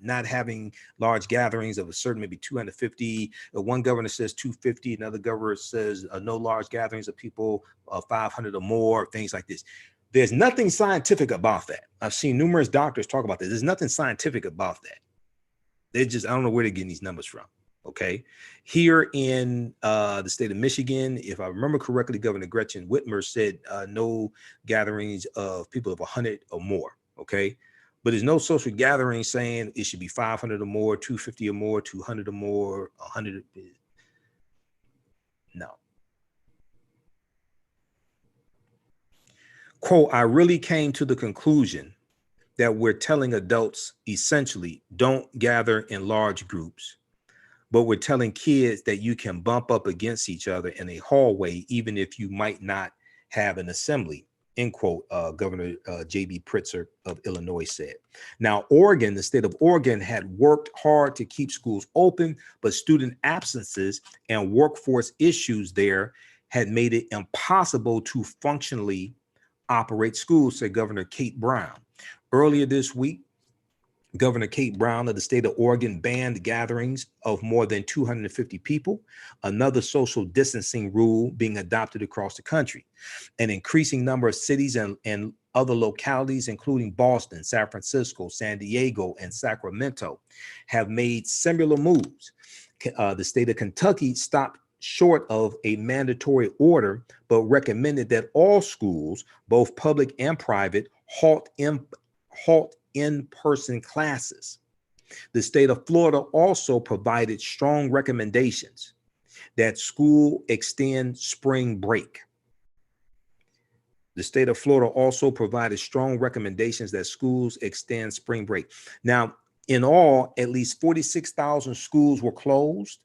Speaker 1: not having large gatherings of a certain, maybe 250. One governor says 250. Another governor says no large gatherings of people 500 or more, things like this. There's nothing scientific about that. I've seen numerous doctors talk about this. There's nothing scientific about that. They just, I don't know where they're getting these numbers from. Okay. Here in the state of Michigan, if I remember correctly, Governor Gretchen Whitmer said no gatherings of people of 100 or more. Okay. But there's no social gathering saying it should be 500 or more, 250 or more, 200 or more, 100. No. Quote, I really came to the conclusion that we're telling adults essentially don't gather in large groups, but we're telling kids that you can bump up against each other in a hallway, even if you might not have an assembly, end quote, Governor J.B. Pritzker of Illinois said. Now, Oregon, the state of Oregon, had worked hard to keep schools open, but student absences and workforce issues there had made it impossible to functionally operate schools, said Governor Kate Brown. Earlier this week, Governor Kate Brown of the state of Oregon banned gatherings of more than 250 people, another social distancing rule being adopted across the country. An increasing number of cities and other localities, including Boston, San Francisco, San Diego, and Sacramento, have made similar moves. The state of Kentucky stopped short of a mandatory order, but recommended that all schools, both public and private, halt in-person classes. The state of Florida also provided strong recommendations that school extend spring break. The state of Florida also provided strong recommendations that schools extend spring break. Now, in all, at least 46,000 schools were closed,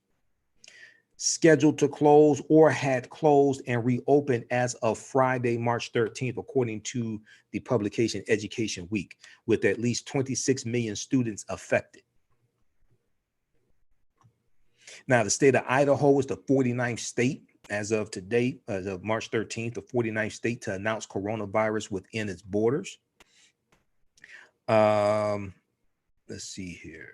Speaker 1: scheduled to close, or had closed and reopened as of Friday, March 13th, according to the publication Education Week, with at least 26 million students affected. Now, the state of Idaho is the 49th state as of today, as of March 13th, the 49th state to announce coronavirus within its borders. Let's see here.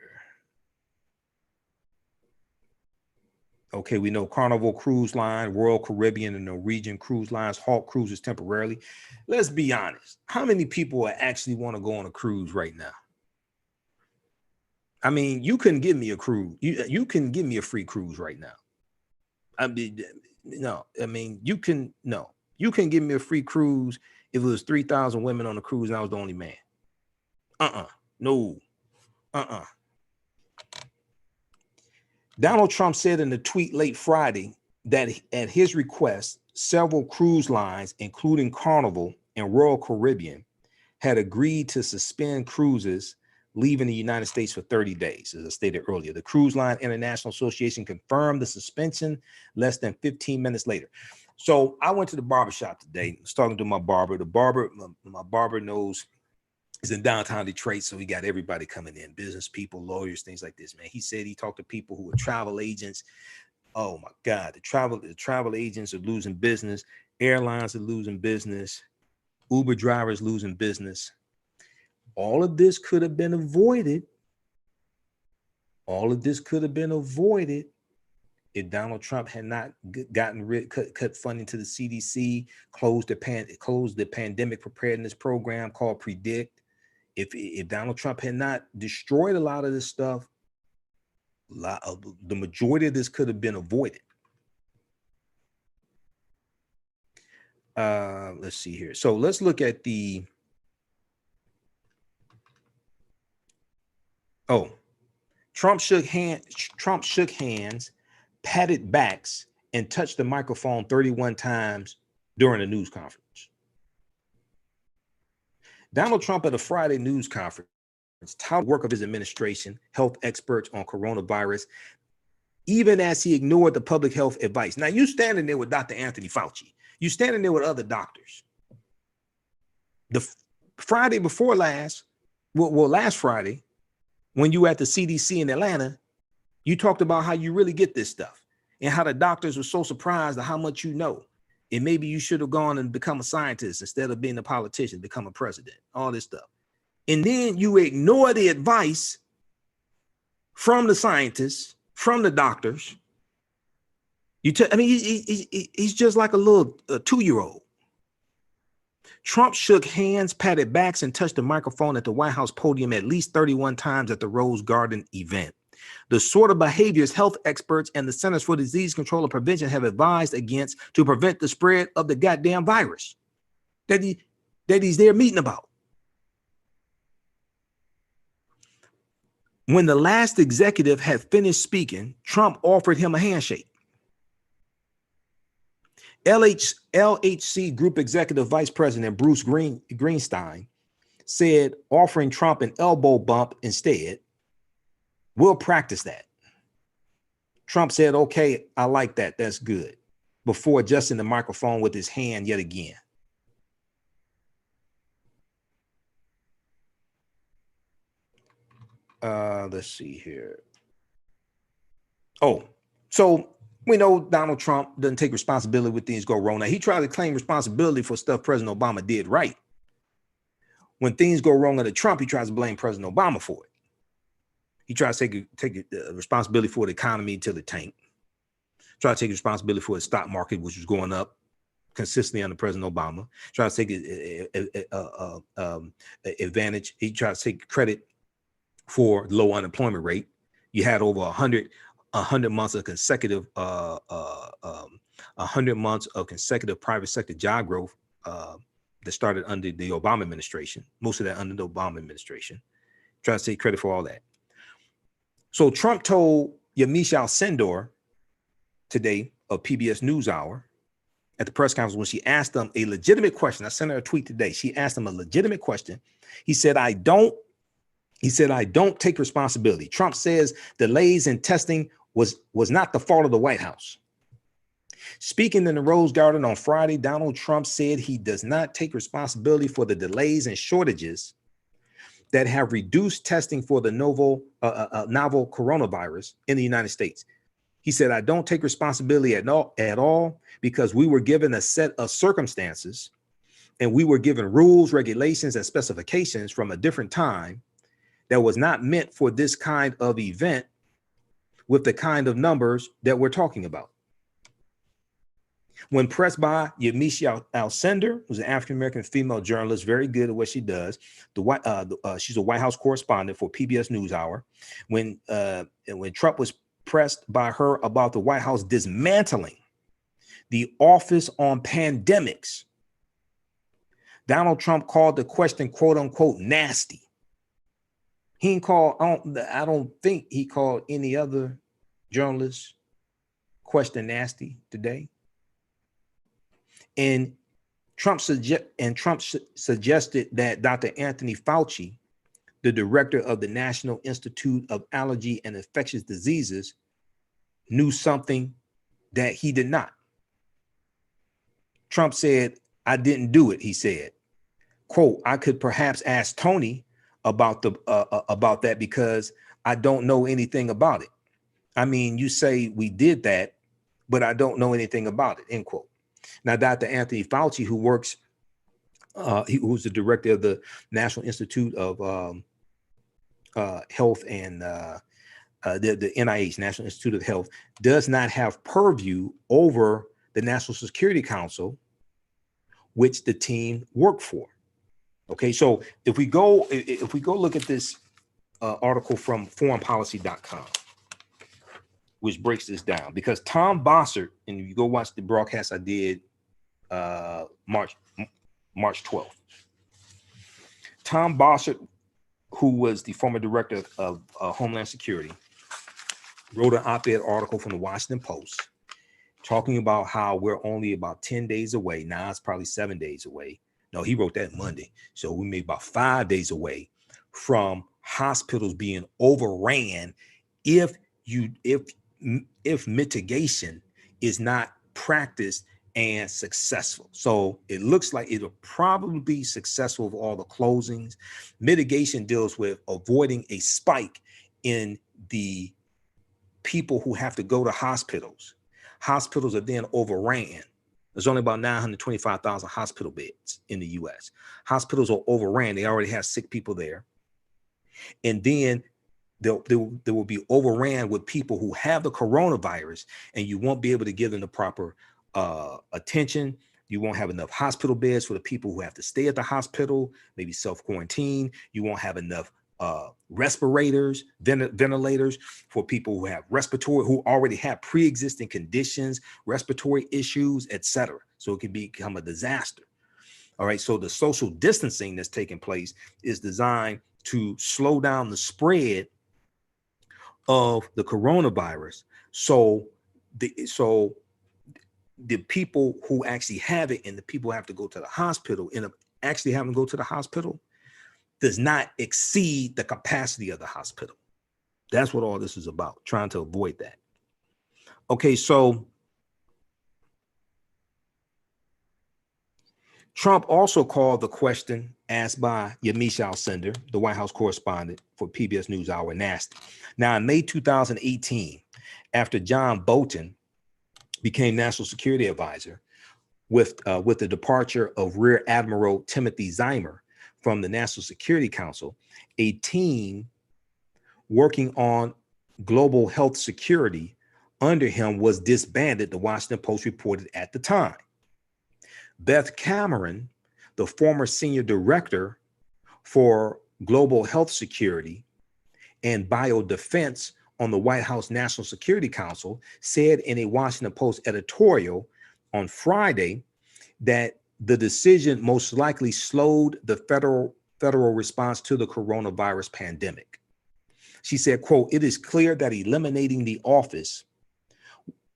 Speaker 1: Okay, we know Carnival Cruise Line, Royal Caribbean, and Norwegian Cruise Lines halt cruises temporarily. Let's be honest. How many people actually want to go on a cruise right now? I mean, you couldn't give me a cruise. You can give me a free cruise right now. I mean, no. I mean, you can give me a free cruise if it was 3,000 women on the cruise and I was the only man. No. Donald Trump said in a tweet late Friday that at his request, several cruise lines, including Carnival and Royal Caribbean, had agreed to suspend cruises leaving the United States for 30 days, as I stated earlier. The Cruise Line International Association confirmed the suspension less than 15 minutes later. So I went to the barbershop today. I was talking to my barber. My barber knows, is in downtown Detroit, so he got everybody coming in, business people, lawyers, things like this, man. He said he talked to people who were travel agents. Oh my God, the travel agents are losing business. Airlines are losing business. Uber drivers losing business. All of this could have been avoided. All of this could have been avoided if Donald Trump had not cut funding to the CDC, closed the pandemic preparedness program called Predict. If Donald Trump had not destroyed a lot of this stuff, the majority of this could have been avoided. Let's see here. So let's look at the. Oh, Trump shook hands, patted backs, and touched the microphone 31 times during a news conference. Donald Trump at a Friday news conference touted the work of his administration, health experts on coronavirus, even as he ignored the public health advice. Now, you standing there with Dr. Anthony Fauci. You standing there with other doctors. The Friday before last, Well, last Friday, when you were at the CDC in Atlanta, you talked about how you really get this stuff and how the doctors were so surprised at how much you know. And maybe you should have gone and become a scientist instead of being a politician, become a president, all this stuff. And then you ignore the advice from the scientists, from the doctors. I mean, he's just like a little 2-year-old. Trump shook hands, patted backs, and touched the microphone at the White House podium at least 31 times at the Rose Garden event. The sort of behaviors health experts and the Centers for Disease Control and Prevention have advised against to prevent the spread of the goddamn virus that he's there meeting about. When the last executive had finished speaking, Trump offered him a handshake. LHC Group Executive Vice President Bruce Greenstein said, offering Trump an elbow bump instead. We'll practice that. Trump said, okay, I like that. That's good. Before adjusting the microphone with his hand yet again. Let's see here. Oh, so we know Donald Trump doesn't take responsibility when things go wrong. Now, he tried to claim responsibility for stuff President Obama did right. When things go wrong under Trump, he tries to blame President Obama for it. He tries to take responsibility for the economy till it tanked. Try to take responsibility for the stock market, which was going up consistently under President Obama. Try to take advantage. He tried to take credit for low unemployment rate. You had over 100 months of consecutive 100 months of consecutive private sector job growth that started under the Obama administration. Most of that under the Obama administration. Try to take credit for all that. So Trump told Yamiche Alcindor today of PBS NewsHour at the press conference when she asked him a legitimate question. I sent her a tweet today. She asked him a legitimate question. He said, I don't take responsibility. Trump says delays in testing was not the fault of the White House. Speaking in the Rose Garden on Friday, Donald Trump said he does not take responsibility for the delays and shortages that have reduced testing for the novel coronavirus in the United States. He said, I don't take responsibility at all because we were given a set of circumstances and we were given rules, regulations, and specifications from a different time that was not meant for this kind of event with the kind of numbers that we're talking about. When pressed by Yamiche Alcindor, who's an African-American female journalist, very good at what she does. She's a White House correspondent for PBS NewsHour. When Trump was pressed by her about the White House dismantling the Office on Pandemics, Donald Trump called the question, quote unquote, nasty. He didn't call, I don't think he called any other journalist question nasty today. And Trump suggested that Dr. Anthony Fauci, the director of the National Institute of Allergy and Infectious Diseases, knew something that he did not. Trump said, I didn't do it, he said. Quote, I could perhaps ask Tony about that because I don't know anything about it. I mean, you say we did that, but I don't know anything about it, end quote. Now, Dr. Anthony Fauci, who works, who's the director of the National Institute of Health and the NIH, National Institute of Health, does not have purview over the National Security Council, which the team worked for. Okay, so if we go look at this article from foreignpolicy.com, which breaks this down, because Tom Bossert, and if you go watch the broadcast I did March 12th, Tom Bossert, who was the former director of Homeland Security, wrote an op-ed article from the Washington Post talking about how we're only about 10 days away. Now it's probably 7 days away. No, he wrote that Monday. So we may be about 5 days away from hospitals being overran if mitigation is not practiced and successful. So it looks like it'll probably be successful with all the closings. Mitigation deals with avoiding a spike in the people who have to go to hospitals. Hospitals are then overran. There's only about 925,000 hospital beds in the US. Hospitals are overran. They already have sick people there. And then they will be overran with people who have the coronavirus, and you won't be able to give them the proper attention. You won't have enough hospital beds for the people who have to stay at the hospital, maybe self-quarantine. You won't have enough respirators, ventilators for people who have respiratory, who already have pre-existing conditions, respiratory issues, etc. So it can become a disaster. All right. So the social distancing that's taking place is designed to slow down the spread of the coronavirus. So the people who actually have it and the people who have to go to the hospital end up actually having to go to the hospital does not exceed the capacity of the hospital. That's what all this is about, trying to avoid that. Okay, so Trump also called the question asked by Yamiche Alcindor, the White House correspondent for PBS NewsHour, nasty. Now, in May 2018, after John Bolton became National Security Advisor with the departure of Rear Admiral Timothy Zimmer from the National Security Council, a team working on global health security under him was disbanded, the Washington Post reported at the time. Beth Cameron, the former senior director for global health security and biodefense on the White House National Security Council, said in a Washington Post editorial on Friday that the decision most likely slowed the federal response to the coronavirus pandemic. She said, quote, "It is clear that eliminating the office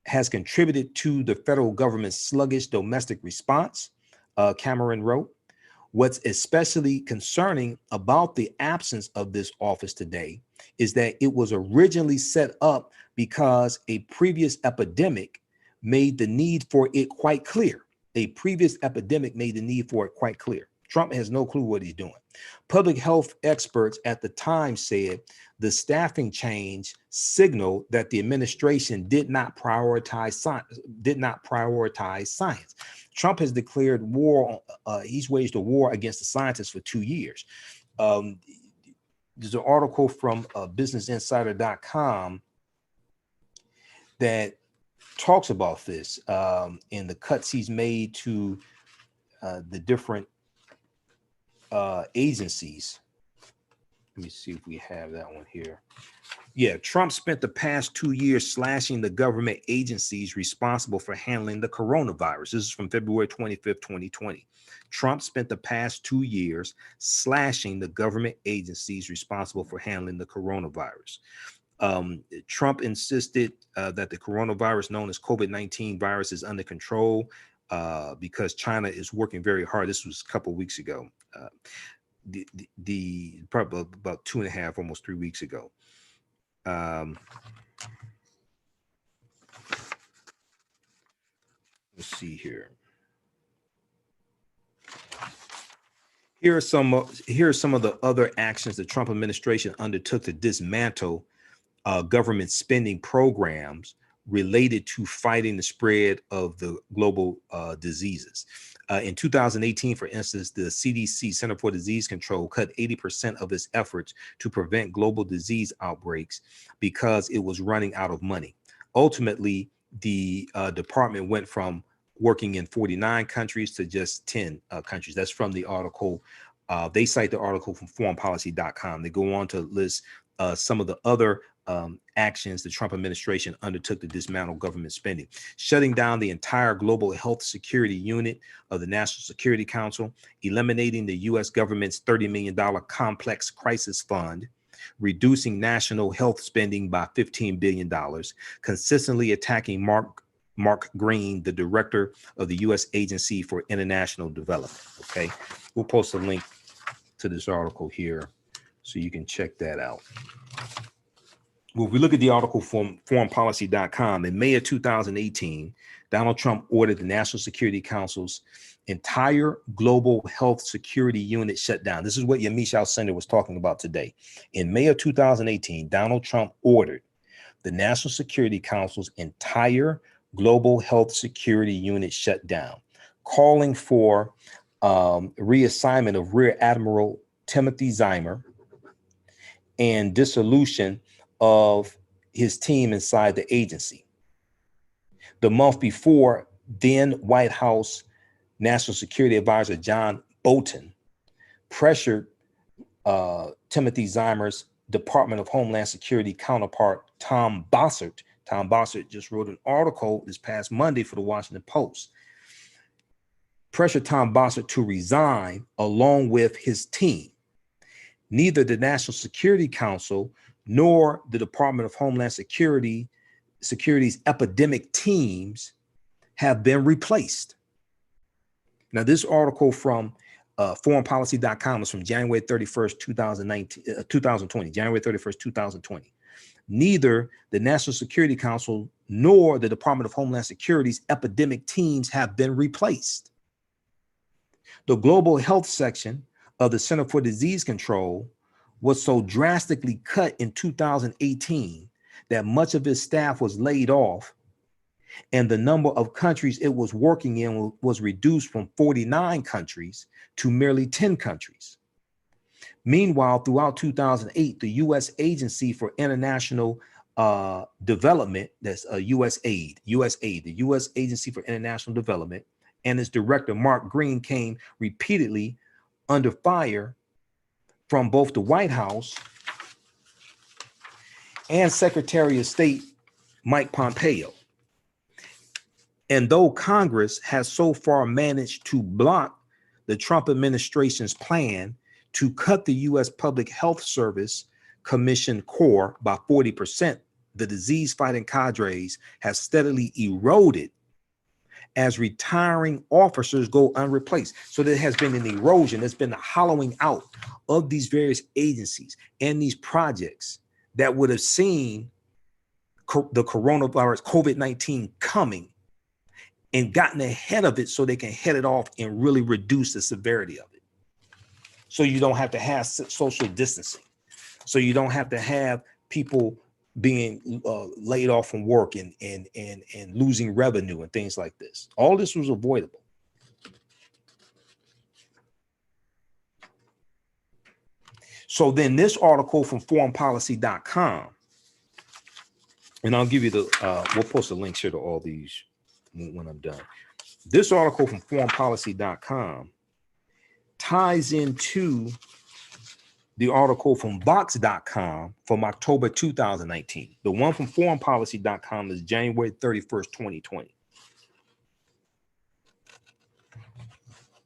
Speaker 1: has contributed to the federal government's sluggish domestic response," Cameron wrote. "What's especially concerning about the absence of this office today is that it was originally set up because a previous epidemic made the need for it quite clear. A previous epidemic made the need for it quite clear." Trump has no clue what he's doing. Public health experts at the time said the staffing change signaled that the administration did not prioritize science. Trump has declared war. He's waged a war against the scientists for 2 years. There's an article from businessinsider.com that talks about this in the cuts he's made to the different agencies. Let me see if we have that one here. Yeah, Trump spent the past 2 years slashing the government agencies responsible for handling the coronavirus. This is from February 25th, 2020. Trump spent the past 2 years slashing the government agencies responsible for handling the coronavirus. Trump insisted that the coronavirus known as COVID-19 virus is under control because China is working very hard. This was a couple of weeks ago. The probably about 2.5, almost 3 weeks ago. Let's see here. Here are some of the other actions the Trump administration undertook to dismantle government spending programs related to fighting the spread of the global diseases. In 2018, for instance, the CDC, Center for Disease Control, cut 80% of its efforts to prevent global disease outbreaks because it was running out of money. Ultimately, the department went from working in 49 countries to just 10 countries. That's from the article. They cite the article from foreignpolicy.com. They go on to list some of the other actions the Trump administration undertook to dismantle government spending: shutting down the entire global health security unit of the National Security Council, eliminating the U.S. government's $30 million complex crisis fund, reducing national health spending by $15 billion, consistently attacking Mark Green, the director of the U.S. Agency for International Development. Okay, we'll post a link to this article here so you can check that out. Well, if we look at the article from foreignpolicy.com, in May of 2018, Donald Trump ordered the National Security Council's entire global health security unit shut down. This is what Yamiche Alcindor was talking about today. In May of 2018, Donald Trump ordered the National Security Council's entire global health security unit shut down, calling for reassignment of Rear Admiral Timothy Zimmer and dissolution of his team inside the agency. The month before, then White House National Security Advisor John Bolton pressured Timothy Zimmer's Department of Homeland Security counterpart, Tom Bossert. Tom Bossert just wrote an article this past Monday for the Washington Post. Pressured Tom Bossert to resign along with his team. Neither the National Security Council nor the Department of Homeland Security's epidemic teams have been replaced. Now, this article from foreignpolicy.com is from January 31st, 2020, January 31st, 2020. Neither the National Security Council nor the Department of Homeland Security's epidemic teams have been replaced. The global health section of the Center for Disease Control was so drastically cut in 2018 that much of its staff was laid off, and the number of countries it was working in was reduced from 49 countries to merely 10 countries. Meanwhile, throughout 2008, the U.S. Agency for International Development, that's USAID, the U.S. Agency for International Development, and its director, Mark Green, came repeatedly under fire from both the White House and Secretary of State Mike Pompeo. And though Congress has so far managed to block the Trump administration's plan to cut the U.S. Public Health Service Commission core by 40%, the disease-fighting cadres have steadily eroded as retiring officers go unreplaced. So there has been an erosion, there's been a hollowing out of these various agencies and these projects that would have seen the coronavirus, COVID-19 coming and gotten ahead of it so they can head it off and really reduce the severity of it. So you don't have to have social distancing. So you don't have to have people being laid off from work and losing revenue and things like this. All this was avoidable. So then this article from foreignpolicy.com, and I'll give you the, we'll post a link here to all these when I'm done. This article from foreignpolicy.com ties into the article from Vox.com from October 2019. The one from foreignpolicy.com is January 31st, 2020,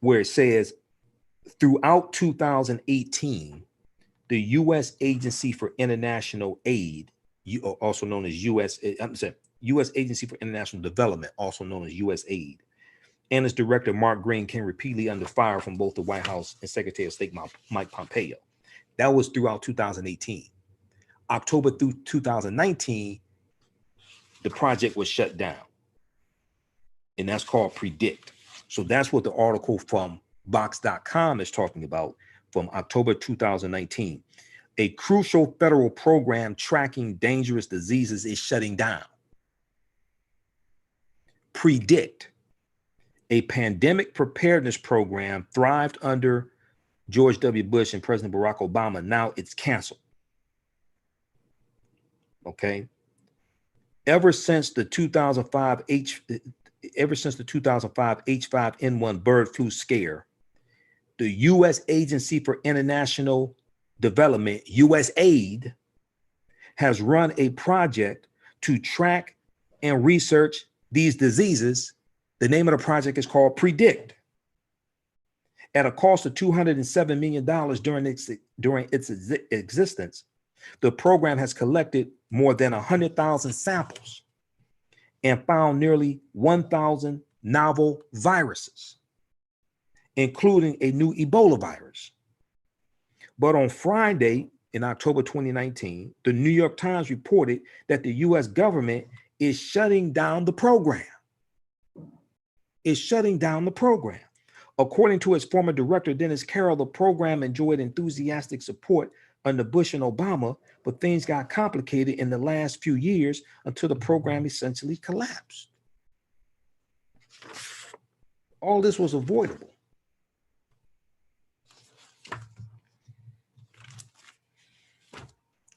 Speaker 1: where it says, throughout 2018, the U.S. Agency for International Aid, also known as U.S. Agency for International Development, also known as USAID, and its director, Mark Green, came repeatedly under fire from both the White House and Secretary of State Mike Pompeo. That was throughout 2018. October through 2019, the project was shut down. And that's called Predict. So that's what the article from Vox.com is talking about from October 2019. A crucial federal program tracking dangerous diseases is shutting down. Predict, a pandemic preparedness program, thrived under George W. Bush and President Barack Obama. Now it's canceled. Okay. Ever since the 2005 H5N1 bird flu scare, the U.S. Agency for International Development, USAID, has run a project to track and research these diseases. The name of the project is called Predict. At a cost of $207 million during its existence, the program has collected more than 100,000 samples and found nearly 1,000 novel viruses, including a new Ebola virus. But on Friday, in October 2019, the New York Times reported that the U.S. government is shutting down the program. Is shutting down the program. According to its former director, Dennis Carroll, the program enjoyed enthusiastic support under Bush and Obama, but things got complicated in the last few years until the program essentially collapsed. All this was avoidable.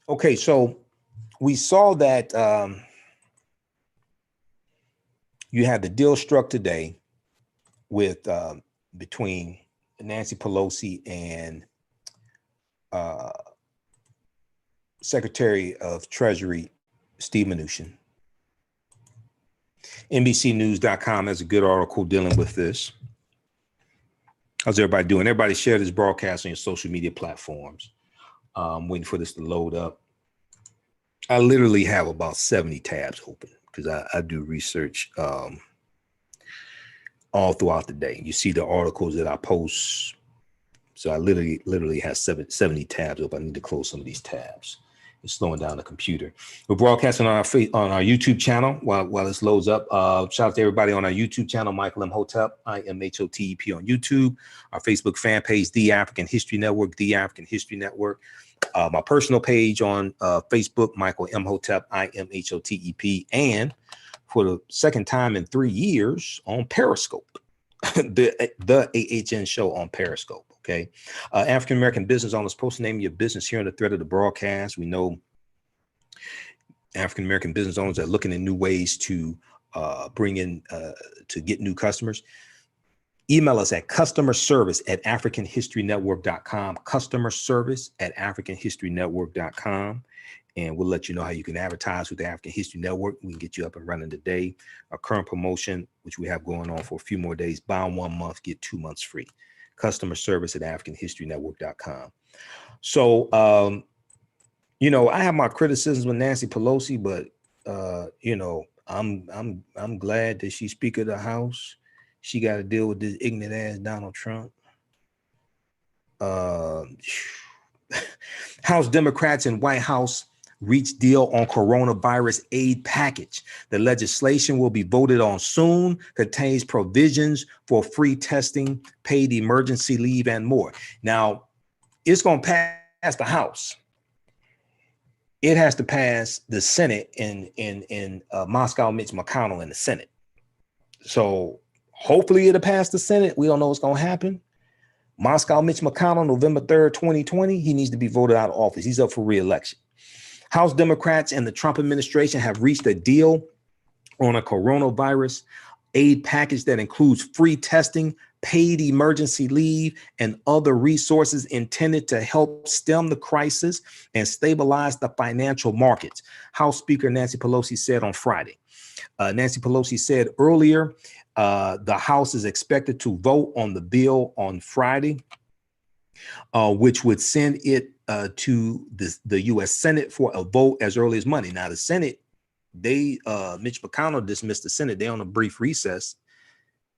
Speaker 1: Okay, so we saw that you had the deal struck today with between Nancy Pelosi and Secretary of Treasury Steve Mnuchin. NBCnews.com has a good article dealing with this. How's everybody doing? Everybody share this broadcast on your social media platforms. Waiting for this to load up. I literally have about 70 tabs open because I do research all throughout the day. You see the articles that I post. So I literally have 70 tabs open. I need to close some of these tabs. It's slowing down the computer. We're broadcasting on our YouTube channel while this loads up. Shout out to everybody on our YouTube channel, Michael Imhotep, Imhotep on YouTube. Our Facebook fan page, The African History Network, The African History Network. My personal page on Facebook, Michael Imhotep, Imhotep, and for the second time in 3 years on Periscope, the AHN show on Periscope. Okay. African-American business owners, post the name of your business here on the thread of the broadcast. We know African-American business owners are looking at new ways to bring in, to get new customers. Email us at customerservice@africanhistorynetwork.com, customerservice@africanhistorynetwork.com. And we'll let you know how you can advertise with the African History Network. We can get you up and running today. Our current promotion, which we have going on for a few more days, buy 1 month, get 2 months free. Customerservice@africanhistorynetwork.com. So, you know, I have my criticisms with Nancy Pelosi, but you know, I'm glad that she's Speaker of the House. She got to deal with this ignorant ass Donald Trump. House Democrats and White House reach deal on coronavirus aid package. The legislation will be voted on soon, contains provisions for free testing, paid emergency leave, and more. Now, it's going to pass the House. It has to pass the Senate in Moscow, Mitch McConnell in the Senate. So hopefully it'll pass the Senate. We don't know what's going to happen. Moscow, Mitch McConnell, November 3rd, 2020, he needs to be voted out of office. He's up for re-election. House Democrats and the Trump administration have reached a deal on a coronavirus aid package that includes free testing, paid emergency leave, and other resources intended to help stem the crisis and stabilize the financial markets, House Speaker Nancy Pelosi said on Friday. Nancy Pelosi said earlier, the House is expected to vote on the bill on Friday, which would send it to the U.S. Senate for a vote as early as Monday. Now, the Senate, Mitch McConnell dismissed the Senate. They're on a brief recess.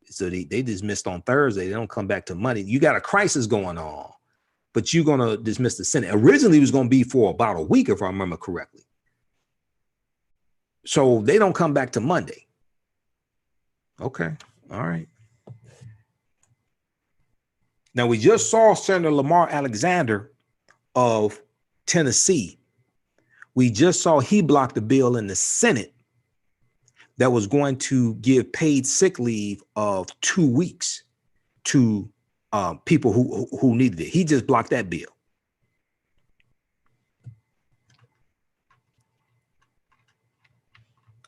Speaker 1: So they dismissed on Thursday. They don't come back to Monday. You got a crisis going on, but you're going to dismiss the Senate. Originally, it was going to be for about a week, if I remember correctly. So they don't come back to Monday. Okay. All right. Now, we just saw Senator Lamar Alexander of Tennessee. We just saw he blocked the bill in the Senate that was going to give paid sick leave of 2 weeks to people who needed it. He just blocked that bill.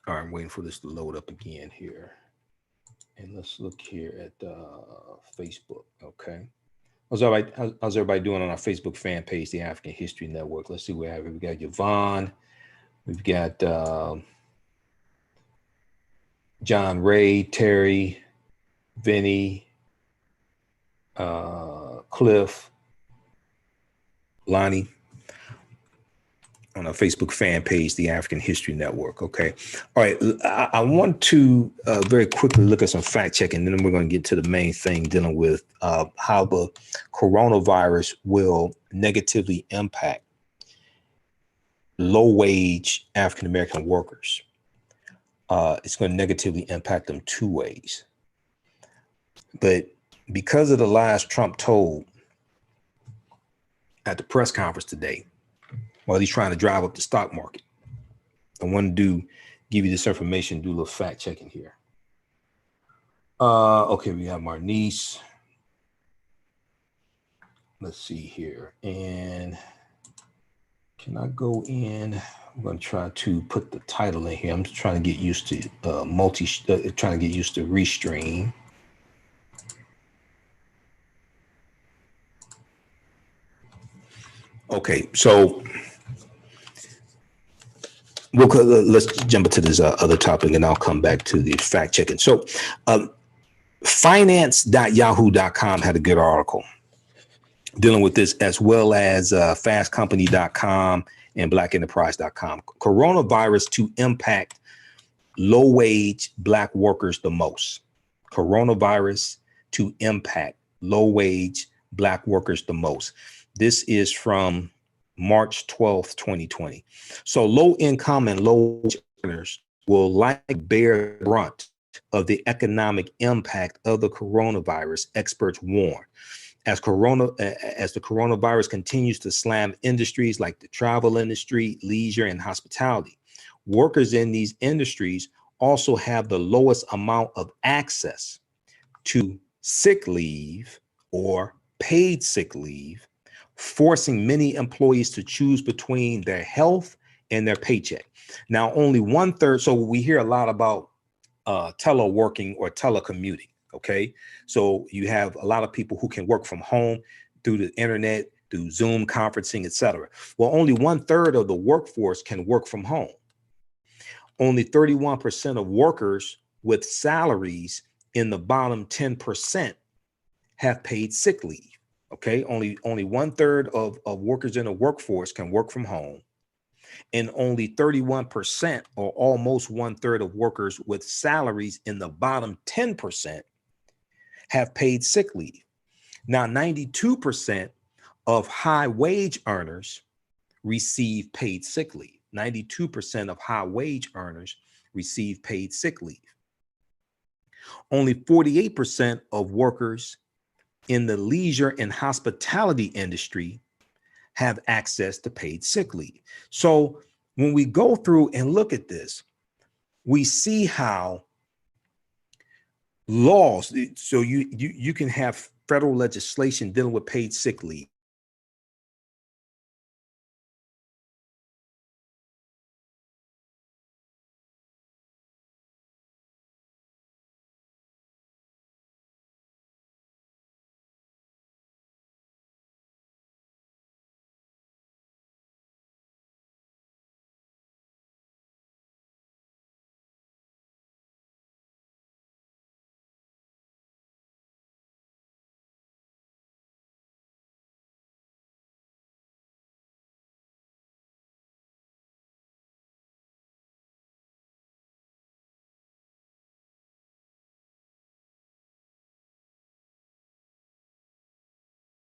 Speaker 1: All right, I'm waiting for this to load up again here. And let's look here at Facebook, okay? How's everybody doing on our Facebook fan page, the African History Network? Let's see what we have. We've got Yvonne. We've got John Ray, Terry, Vinny, Cliff, Lonnie on our Facebook fan page, the African History Network. Okay. All right. I want to very quickly look at some fact checking, and then we're going to get to the main thing dealing with how the coronavirus will negatively impact low wage African American workers. It's going to negatively impact them two ways. But because of the lies Trump told at the press conference today, while he's trying to drive up the stock market, I want to give you this information, do a little fact checking here. Okay, we have Marnice. Let's see here. And can I go in? I'm going to try to put the title in here. I'm just trying to get used to trying to get used to Restream. Okay, so let's jump into this other topic, and I'll come back to the fact checking. So finance.yahoo.com had a good article dealing with this, as well as fastcompany.com and blackenterprise.com. Coronavirus to impact low wage Black workers the most. Coronavirus to impact low wage Black workers the most. This is from March 12th, 2020. So low income and low wage earners will likely bear the brunt of the economic impact of the coronavirus, experts warn. As the coronavirus continues to slam industries like the travel industry, leisure, and hospitality, workers in these industries also have the lowest amount of access to sick leave or paid sick leave, forcing many employees to choose between their health and their paycheck. Now, only 1/3. So we hear a lot about teleworking or telecommuting. Okay, so you have a lot of people who can work from home through the internet, through Zoom conferencing, etc. Well, only 1/3 of the workforce can work from home. Only 31% of workers with salaries in the bottom 10% have paid sick leave. Okay, only 1/3 of workers in the workforce can work from home. And only 31%, or almost 1/3 of workers with salaries in the bottom 10% have paid sick leave. Now, 92% of high wage earners receive paid sick leave. 92% of high wage earners receive paid sick leave. Only 48% of workers in the leisure and hospitality industry have access to paid sick leave. So when we go through and look at this, we see how laws, so you can have federal legislation dealing with paid sick leave,